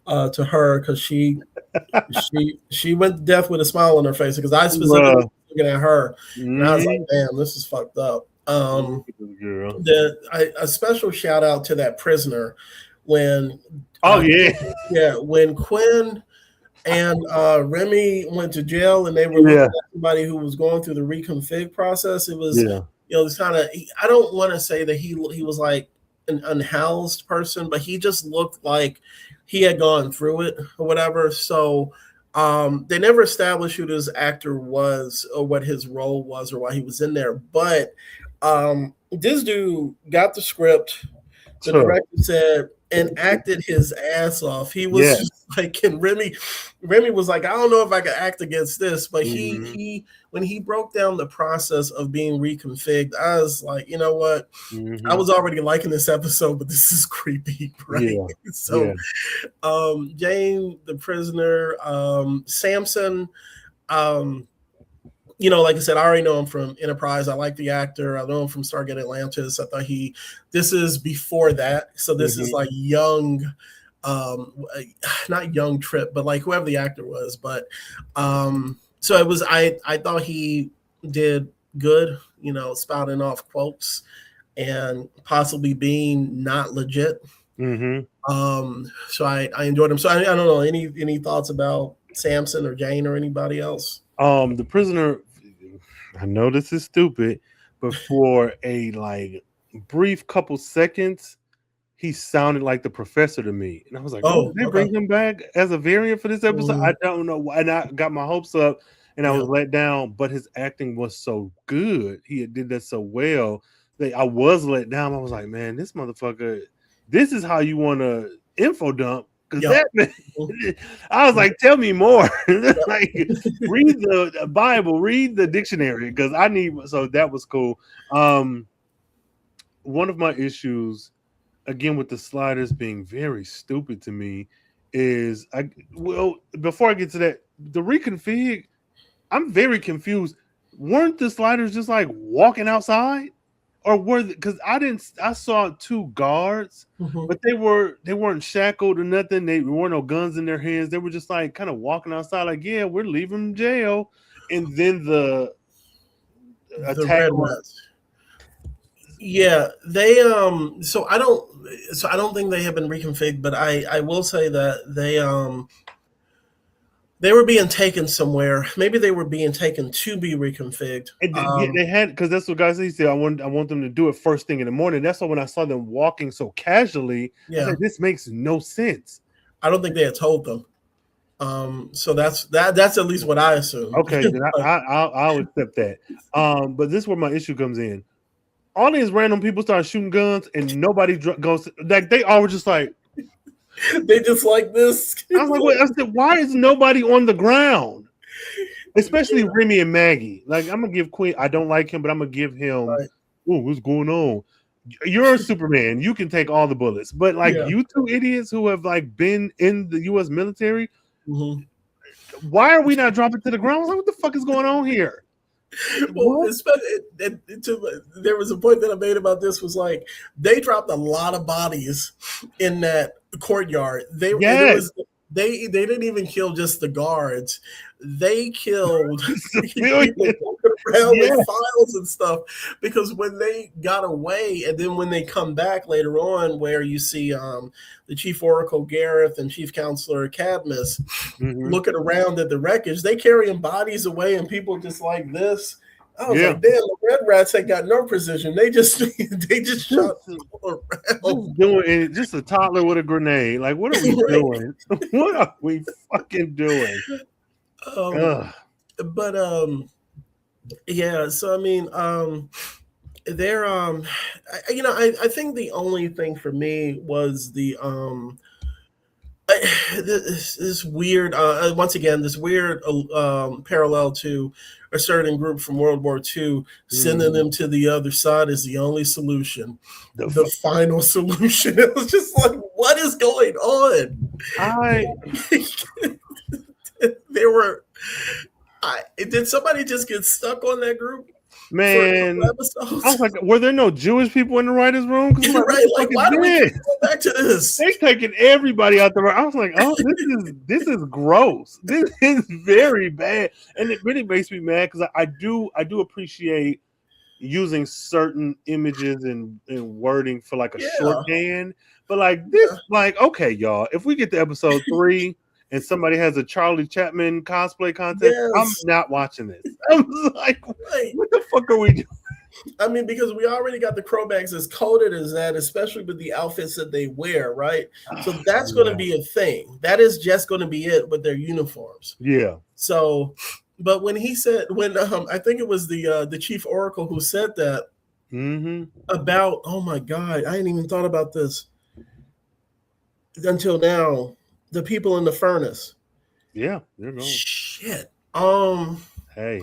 to her, because she went to death with a smile on her face, because I specifically was looking at her and I was like, damn, this is fucked up. A special shout out to that prisoner when when Quinn and Remy went to jail and they were looking at somebody who was going through the reconfig process. It was it's kind of, I don't want to say that he was like an unhoused person, but he just looked like he had gone through it or whatever. So they never established who this actor was or what his role was or why he was in there. But this dude got the script. The director said, and acted his ass off. He was just like, and Remy was like, I don't know if I can act against this, but he when he broke down the process of being reconfigured, I was like, you know what? I was already liking this episode, but this is creepy, right? So Jane, the prisoner, Samson, like I said, I already know him from Enterprise. I like the actor. I know him from Stargate Atlantis. I thought this is before that. So this is like young, not young Trip, but like whoever the actor was. But so it was, I thought he did good, spouting off quotes and possibly being not legit. So I enjoyed him. So I don't know, any thoughts about Samson or Jane or anybody else? The prisoner, I know this is stupid, but for a like brief couple seconds, he sounded like the professor to me. And I was like, did they bring him back as a variant for this episode? I don't know. And I got my hopes up and I was let down, but his acting was so good. He did that so well. I was let down. I was like, man, this motherfucker. This is how you want to info dump. Because that, I was like, tell me more. Like, read the Bible, read the dictionary, because I need. So that was cool. One of my issues, again, with the sliders being very stupid to me, is before I get to that, the reconfig, I'm very confused. Weren't the sliders just like walking outside? Or were because I saw two guards, but they weren't shackled or nothing. There weren't no guns in their hands. They were just like kind of walking outside, like, yeah, we're leaving jail. And then the attack. Red Rats. Yeah, they so I don't think they have been reconfigured, but I will say that they were being taken somewhere. Maybe they were being taken to be reconfigured. They had, because that's what guys said. I want them to do it first thing in the morning. That's why when I saw them walking so casually, I was like, this makes no sense. I don't think they had told them. So that's at least what I assume. Okay, then I'll accept that. But this is where my issue comes in. All these random people start shooting guns, and nobody goes. Like, they all were just like. They just like this. I was like, wait, I said, why is nobody on the ground? Especially Remy and Maggie. Like, I'm gonna give Quinn. I don't like him, but I'm gonna give him. Right. Oh, what's going on? You're a Superman. You can take all the bullets. But like you two idiots who have like been in the U.S. military, why are we not dropping to the ground? I was like, what the fuck is going on here? Well, there was a point that I made about this was like they dropped a lot of bodies in that courtyard. They didn't even kill just the guards. They killed people around with files and stuff, because when they got away, and then when they come back later on, where you see the Chief Oracle Gareth and Chief Counselor Cadmus looking around at the wreckage, they carrying bodies away and people just like this. I was like, damn, the Red Rats ain't got no precision. They just shot people around. Doing just a toddler with a grenade. Like, what are we doing? What are we fucking doing? Yeah, so I mean, they're I think the only thing for me was the this weird once again this weird parallel to a certain group from World War II, sending them to the other side is the only solution, the final solution. It was just like, what is going on? Did somebody just get stuck on that group? Man, I was like, were there no Jewish people in the writers' room? Like, why do we go back to this? They're taking everybody out the room. I was like, oh, this is gross. This is very bad, and it really makes me mad because I do appreciate using certain images and wording for like a shorthand, but like this, like, okay, y'all, if we get to episode 3. And somebody has a Charlie Chaplin cosplay contest, I'm not watching this. I'm like, what the fuck are we doing? I mean, because we already got the Kromaggs as coded as that, especially with the outfits that they wear, right? So that's going to be a thing. That is just going to be it with their uniforms. Yeah. So, but when he said, I think it was the Chief Oracle who said that about, oh my God, I hadn't even thought about this until now. The people in the furnace. Yeah, they're going. Shit. Hey.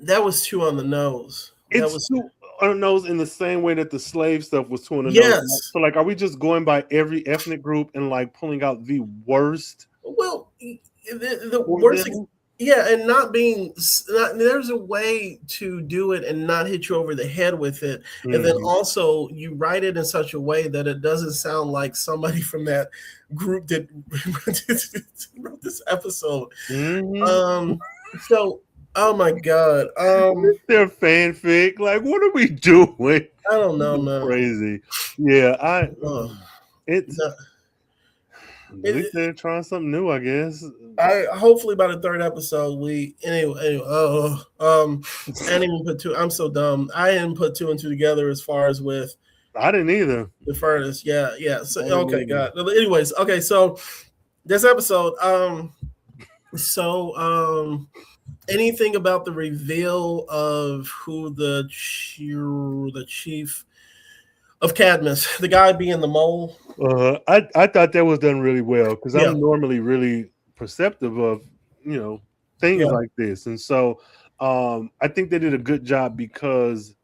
That was too on the nose. That was too on the nose in the same way that the slave stuff was too on the nose. So, like, are we just going by every ethnic group and, like, pulling out the worst? Well, the worst. And not being. There's a way to do it and not hit you over the head with it. And then also, you write it in such a way that it doesn't sound like somebody from that group that wrote this episode. So, oh my God. They're fanfic. Like, what are we doing? I don't know, man. Crazy. Yeah, at least they're trying something new, I guess. Hopefully by the 3rd episode, anyway. I didn't even put 2. I'm so dumb. I didn't put 2 and 2 together as far as with. I didn't either. The furnace, yeah. So okay, God. Anyways, okay. So this episode, anything about the reveal of who the chief of Cadmus, the guy being the mole? I thought that was done really well because Yeah, I'm normally really perceptive of things yeah, like this, and so I think they did a good job because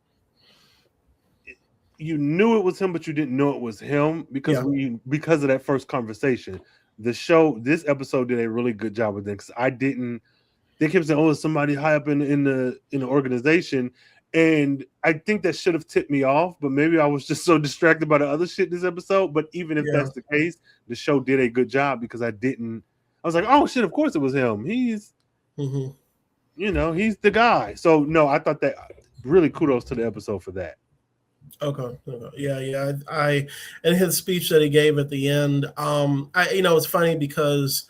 you knew it was him, but you didn't know it was him because yeah, because of that first conversation. This episode did a really good job with it because I didn't. They kept saying, "Oh, it's somebody high up in the organization," and I think that should have tipped me off. But maybe I was just so distracted by the other shit this episode. But even if yeah. that's the case, the show did a good job because I didn't. I was like, "Oh shit! Of course it was him. He's Mm-hmm. he's the guy." So no, I thought that really kudos to the episode for that. Okay. Yeah, yeah. I and his speech that he gave at the end. It's funny because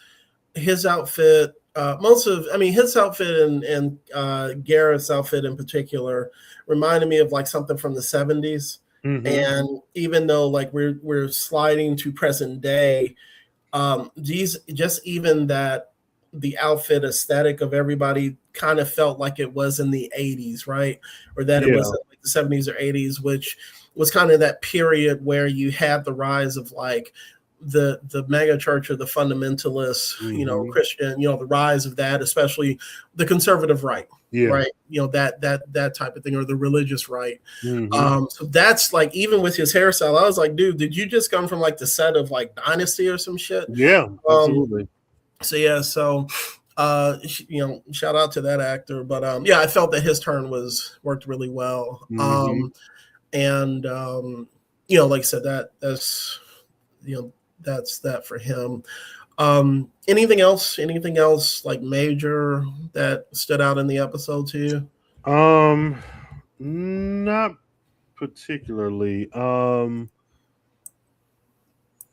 his outfit, his outfit and Gareth's outfit in particular reminded me of like something from the 70s. Mm-hmm. And even though like we're sliding to present day, these just even that the outfit aesthetic of everybody kind of felt like it was in the 80s, right? Or that it was Yeah. in like the 70s or 80s, which was kind of that period where you had the rise of like the mega church or the fundamentalists, Mm-hmm. Christian, the rise of that, especially the conservative right, Yeah. right? That type of thing, or the religious right. Mm-hmm. So that's like, even with his hairstyle, I was like, dude, did you just come from like the set of like Dynasty or some shit? Yeah. Absolutely. So yeah, shout out to that actor. But yeah, I felt that his turn worked really well. Mm-hmm. And like I said, that's that for him. Anything else like major that stood out in the episode to you? Not particularly.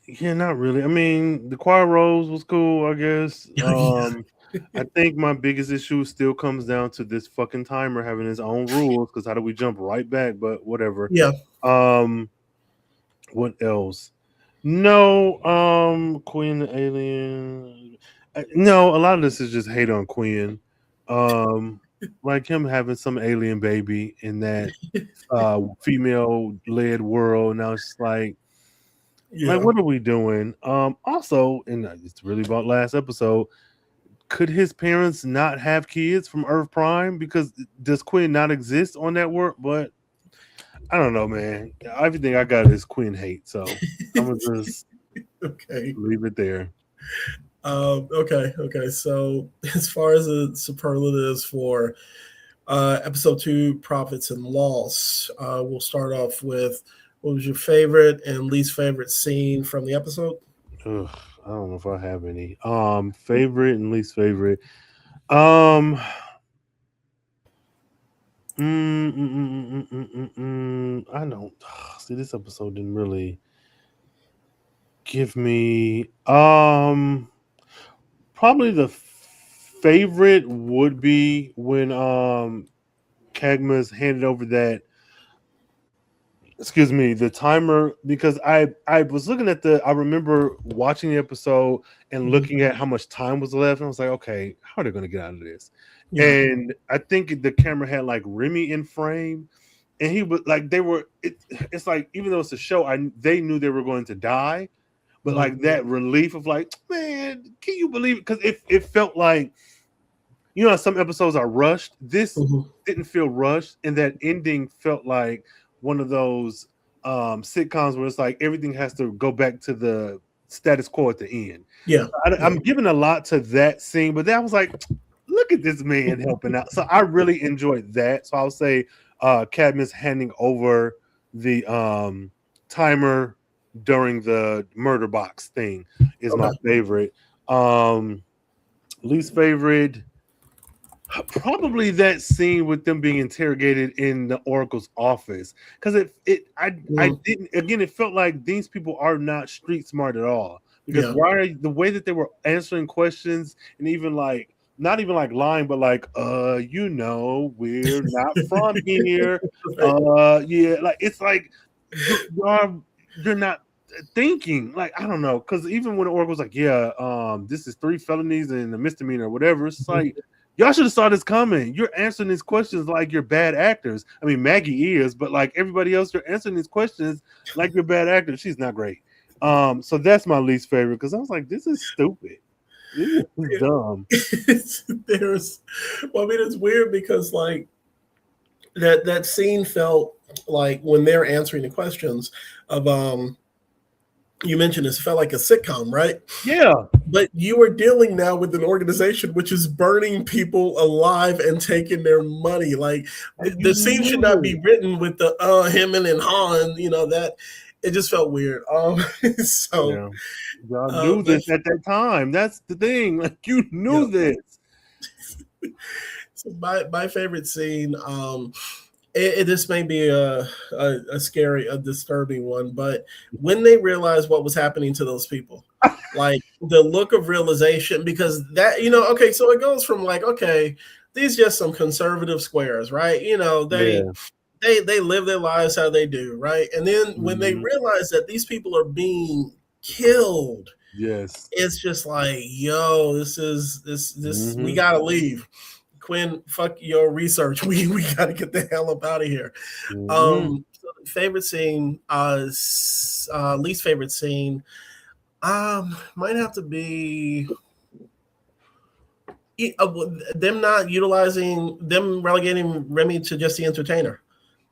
Yeah, not really. I mean, the choir rose was cool, I guess. I think my biggest issue still comes down to this fucking timer having his own rules. Because how do we jump right back? But whatever. Yeah. Um, what else? No. Quinn the alien. No, a lot of this is just hate on Quinn. Like him having some alien baby in that female led world. Now it's just like, Yeah. what are we doing? Also, and it's really about last episode. Could his parents not have kids from Earth Prime? Because does Quinn not exist on that world? But I don't know, man. Everything I got is Quinn hate, so I'm gonna just Okay. leave it there. Okay. So as far as the superlatives for episode 2, Profits and Loss, we'll start off with what was your favorite and least favorite scene from the episode? Ugh, I don't know if I have any. Favorite and least favorite. Um, I don't see this episode didn't really give me. Probably the favorite would be when Kagmas handed over the timer, because I was looking at I remember watching the episode and looking at how much time was left, and I was like, okay, how are they going to get out of this? Yeah. And I think the camera had like Remy in frame, and he was like, it's like, even though it's a show, they knew they were going to die, but like that relief of like, man, can you believe it? Because it felt like, some episodes are rushed. This didn't feel rushed, and that ending felt like one of those sitcoms where it's like everything has to go back to the status quo at the end. Yeah. I'm giving a lot to that scene, but then I was like, look at this man helping out. So I really enjoyed that. So I'll say Cadmus handing over the timer during the murder box thing is my favorite. Least favorite, probably that scene with them being interrogated in the Oracle's office, because I didn't, again, it felt like these people are not street smart at all, because the way that they were answering questions, and even like not even like lying, but like we're not from here. Yeah, like it's like you're not thinking, like, I don't know, because even when the Oracle's like, this is 3 felonies and a misdemeanor or whatever, it's like, Y'all should have saw this coming. You're answering these questions like you're bad actors. I mean, Maggie is, but like everybody else, you're answering these questions like you're bad actors. She's not great. So that's my least favorite because I was like, this is stupid. This is dumb. Well, I mean, it's weird because like that scene felt like when they're answering the questions of you mentioned this, it felt like a sitcom, right? Yeah. But you are dealing now with an organization which is burning people alive and taking their money. Like the scene should not be written with the him and Han, that it just felt weird. So yeah. Y'all knew this at that time. That's the thing. Like you knew this. So my favorite scene, this may be a scary, a disturbing one, but when they realized what was happening to those people, like the look of realization, because that, okay, so it goes from like, okay, these just some conservative squares, right? They live their lives how they do, right? And then when they realize that these people are being killed, yes, it's just like, yo, this we gotta leave. Quinn, fuck your research. We got to get the hell up out of here. Favorite scene, least favorite scene, might have to be them not utilizing, them relegating Remy to just the entertainer,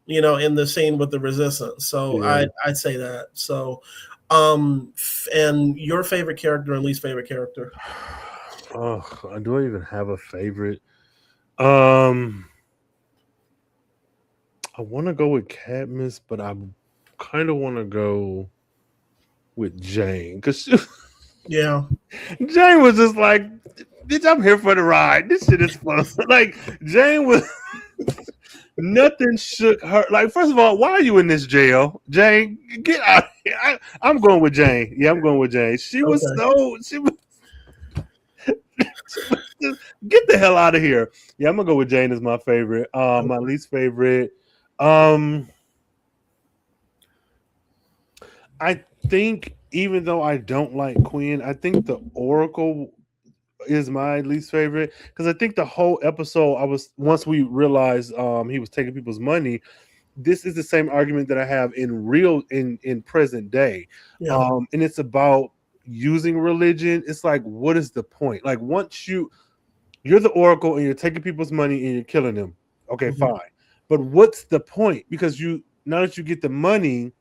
in the scene with the resistance. So I'd say that. So, and your favorite character and least favorite character? Oh, do I even have a favorite? I want to go with Cadmus, but I kind of want to go with Jane because Jane was just like, "Bitch, I'm here for the ride. This shit is fun." Like Jane was, nothing shook her. Like, first of all, why are you in this jail, Jane? Get out of here. I'm going with Jane. Yeah, I'm going with Jane. She was get the hell out of here. Yeah, I'm gonna go with Jane as my favorite. My least favorite. I think even though I don't like Quinn, I think the Oracle is my least favorite because I think the whole episode once we realized he was taking people's money. This is the same argument that I have in present day, and it's about using religion. It's like, what is the point? Like once you're the Oracle and you're taking people's money and you're killing them. Okay, fine. But what's the point? Because now that you get the money,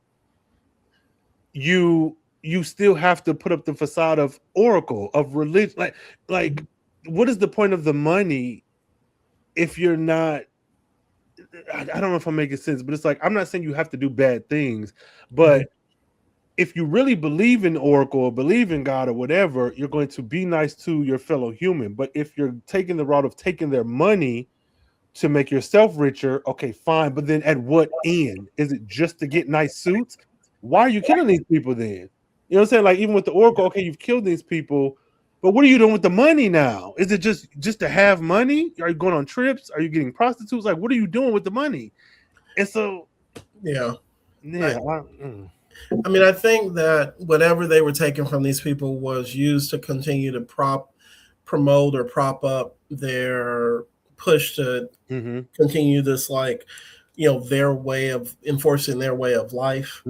you still have to put up the facade of Oracle, of religion. Like what is the point of the money if you're not? I don't know if I'm making sense, but it's like, I'm not saying you have to do bad things, but if you really believe in Oracle or believe in God or whatever, you're going to be nice to your fellow human. But if you're taking the route of taking their money to make yourself richer, okay, fine. But then at what end? Is it just to get nice suits? Why are you killing these people then? You know what I'm saying? Like even with the Oracle, okay, you've killed these people, but what are you doing with the money now? Is it just to have money? Are you going on trips? Are you getting prostitutes? Like, what are you doing with the money? And so, I mean, I think that whatever they were taking from these people was used to continue to promote or prop up their push to continue this, like, their way of enforcing their way of life.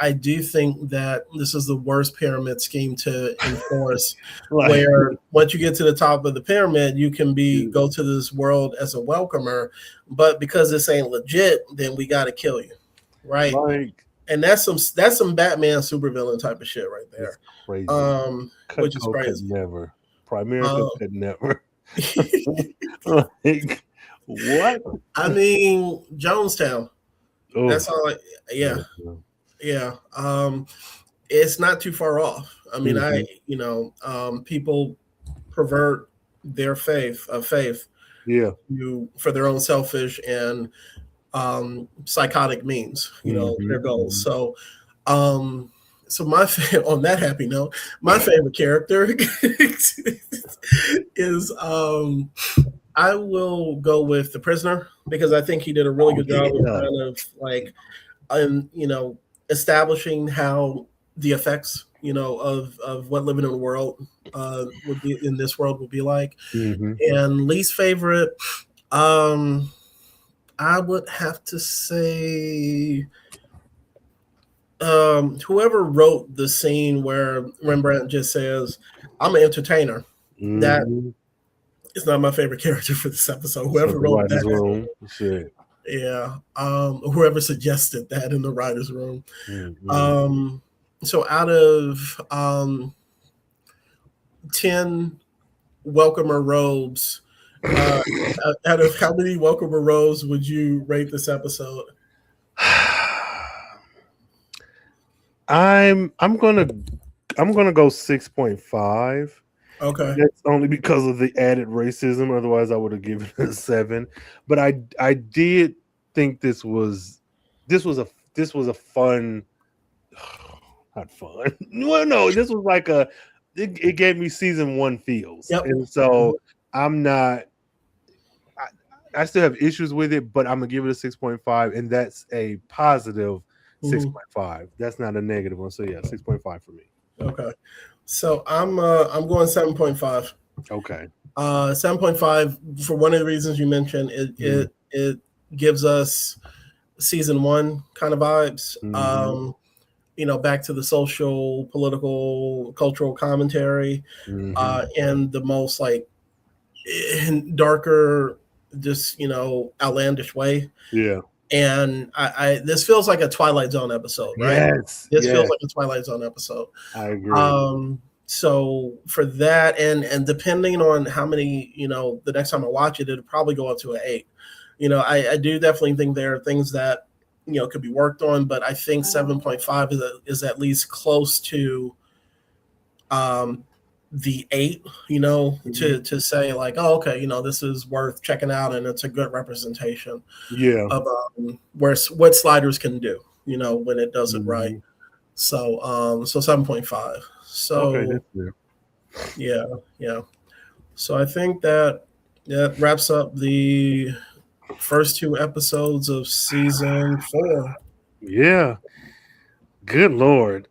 I do think that this is the worst pyramid scheme to enforce, where once you get to the top of the pyramid, you can go to this world as a welcomer, but because this ain't legit, then we got to kill you, right? And that's some Batman supervillain type of shit right there. Crazy. Which is crazy. Never. Primerica could never. Like, what? I mean, Jonestown. That's all. It's not too far off. I mean, people pervert their faith for their own selfish and psychotic means, their goals. So, on that happy note, my favorite character is I will go with the prisoner because I think he did a really good job of kind of like, establishing how the effects of what living in the world would be in this world would be like. Mm-hmm. And least favorite, I would have to say whoever wrote the scene where Rembrandt just says, "I'm an entertainer." Mm-hmm. That is not my favorite character for this episode. Whoever So wrote that, room. Shit. yeah, whoever suggested that in the writers' room. Mm-hmm. So out of 10 welcomer robes, out of how many welcomer robes would you rate this episode? I'm gonna go 6.5. Okay. That's only because of the added racism. Otherwise, I would have given it a 7. But I did think this was a fun, not fun. Well, no, this was like it gave me season 1 feels, Yep. and so I'm not. I still have issues with it, but I'm gonna give it a 6.5, and that's a positive 6.5. That's not a negative one. So yeah, 6.5 for me. Okay. So I'm going 7.5. Okay. 7.5 for one of the reasons you mentioned. It gives us season 1 kind of vibes. Back to the social, political, cultural commentary, and the most like darker, just outlandish way. Yeah. And I this feels like a Twilight Zone episode, right? Yes. This feels like a Twilight Zone episode. I agree. So for that, and depending on how many, the next time I watch it, it'll probably go up to an 8. I do definitely think there are things that could be worked on, but I think 7.5 is at least close to the 8, to say like, oh, okay, this is worth checking out, and it's a good representation of what Sliders can do, when it does it right. So 7.5. So okay, that's fair. Yeah. So I think that wraps up the first 2 episodes of season 4. Yeah. Good Lord.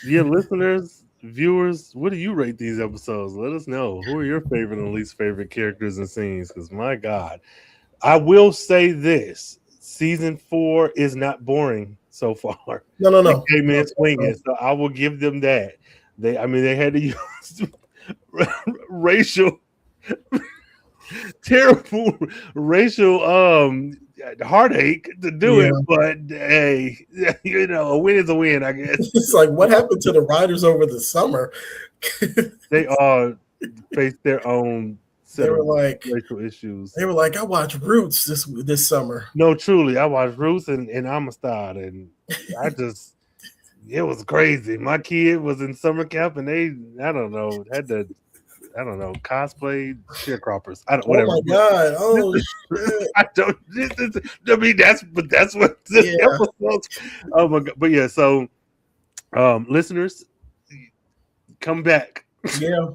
Listeners, viewers, what do you rate these episodes? Let us know. Who are your favorite and least favorite characters and scenes? Because my God, I will say this: season 4 is not boring so far. No. They came in swinging, so I will give them that. They had to use terrible racial heartache to do it, but hey, a win is a win, I guess. It's like, what happened to the writers over the summer? They all faced their own set of racial issues. They were like, I watched Roots this summer. No, truly, I watched Roots and Amistad, and I just it was crazy. My kid was in summer camp, and they had to cosplay sharecroppers. Whatever. Oh my God! Oh shit! I don't. I mean, that's what this episode. Oh my God! But yeah, so listeners, come back. Yeah.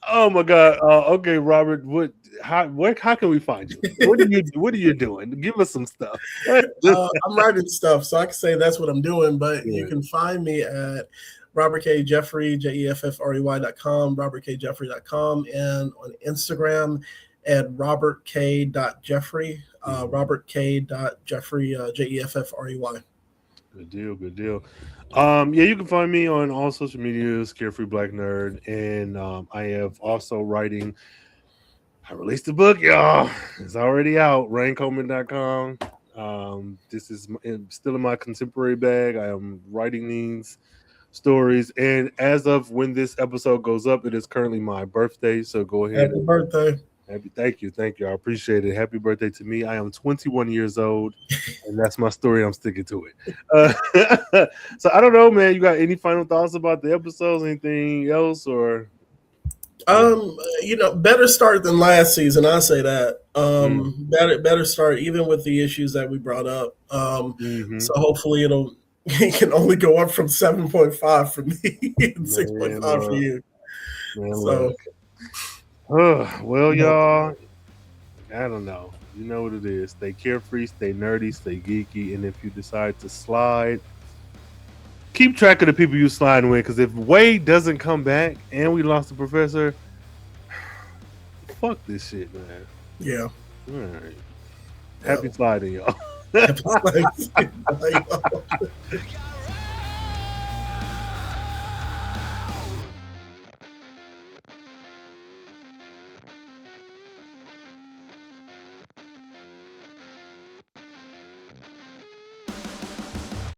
Oh my God. Okay, Robert. How can we find you? What are you doing? Give us some stuff. I'm writing stuff, so I can say that's what I'm doing. But you can find me at Robert K. Jeffrey, JEFFREY.com, RobertKJeffrey.com, and on Instagram at RobertK.Jeffrey, RobertK.Jeffrey, JEFFREY. Good deal. You can find me on all social medias, Carefree Black Nerd, and I have also writing. I released the book, y'all. It's already out. RainColeman.com. This is still in my contemporary bag. I am writing these stories, and as of when this episode goes up, it is currently my birthday. So go ahead. Happy birthday! Thank you. I appreciate it. Happy birthday to me. I am 21 years old, and that's my story. I'm sticking to it. So I don't know, man. You got any final thoughts about the episodes? Anything else, or? Better start than last season. I say that. Better start, even with the issues that we brought up. So hopefully it can only go up from 7.5 for me and 6.5 for you. Well, y'all, I don't know. You know what it is. Stay carefree, stay nerdy, stay geeky, and if you decide to slide, keep track of the people you sliding with, because if Wade doesn't come back and we lost the professor, fuck this shit, man. Yeah. All right. Happy sliding, y'all. Happy sliding, y'all.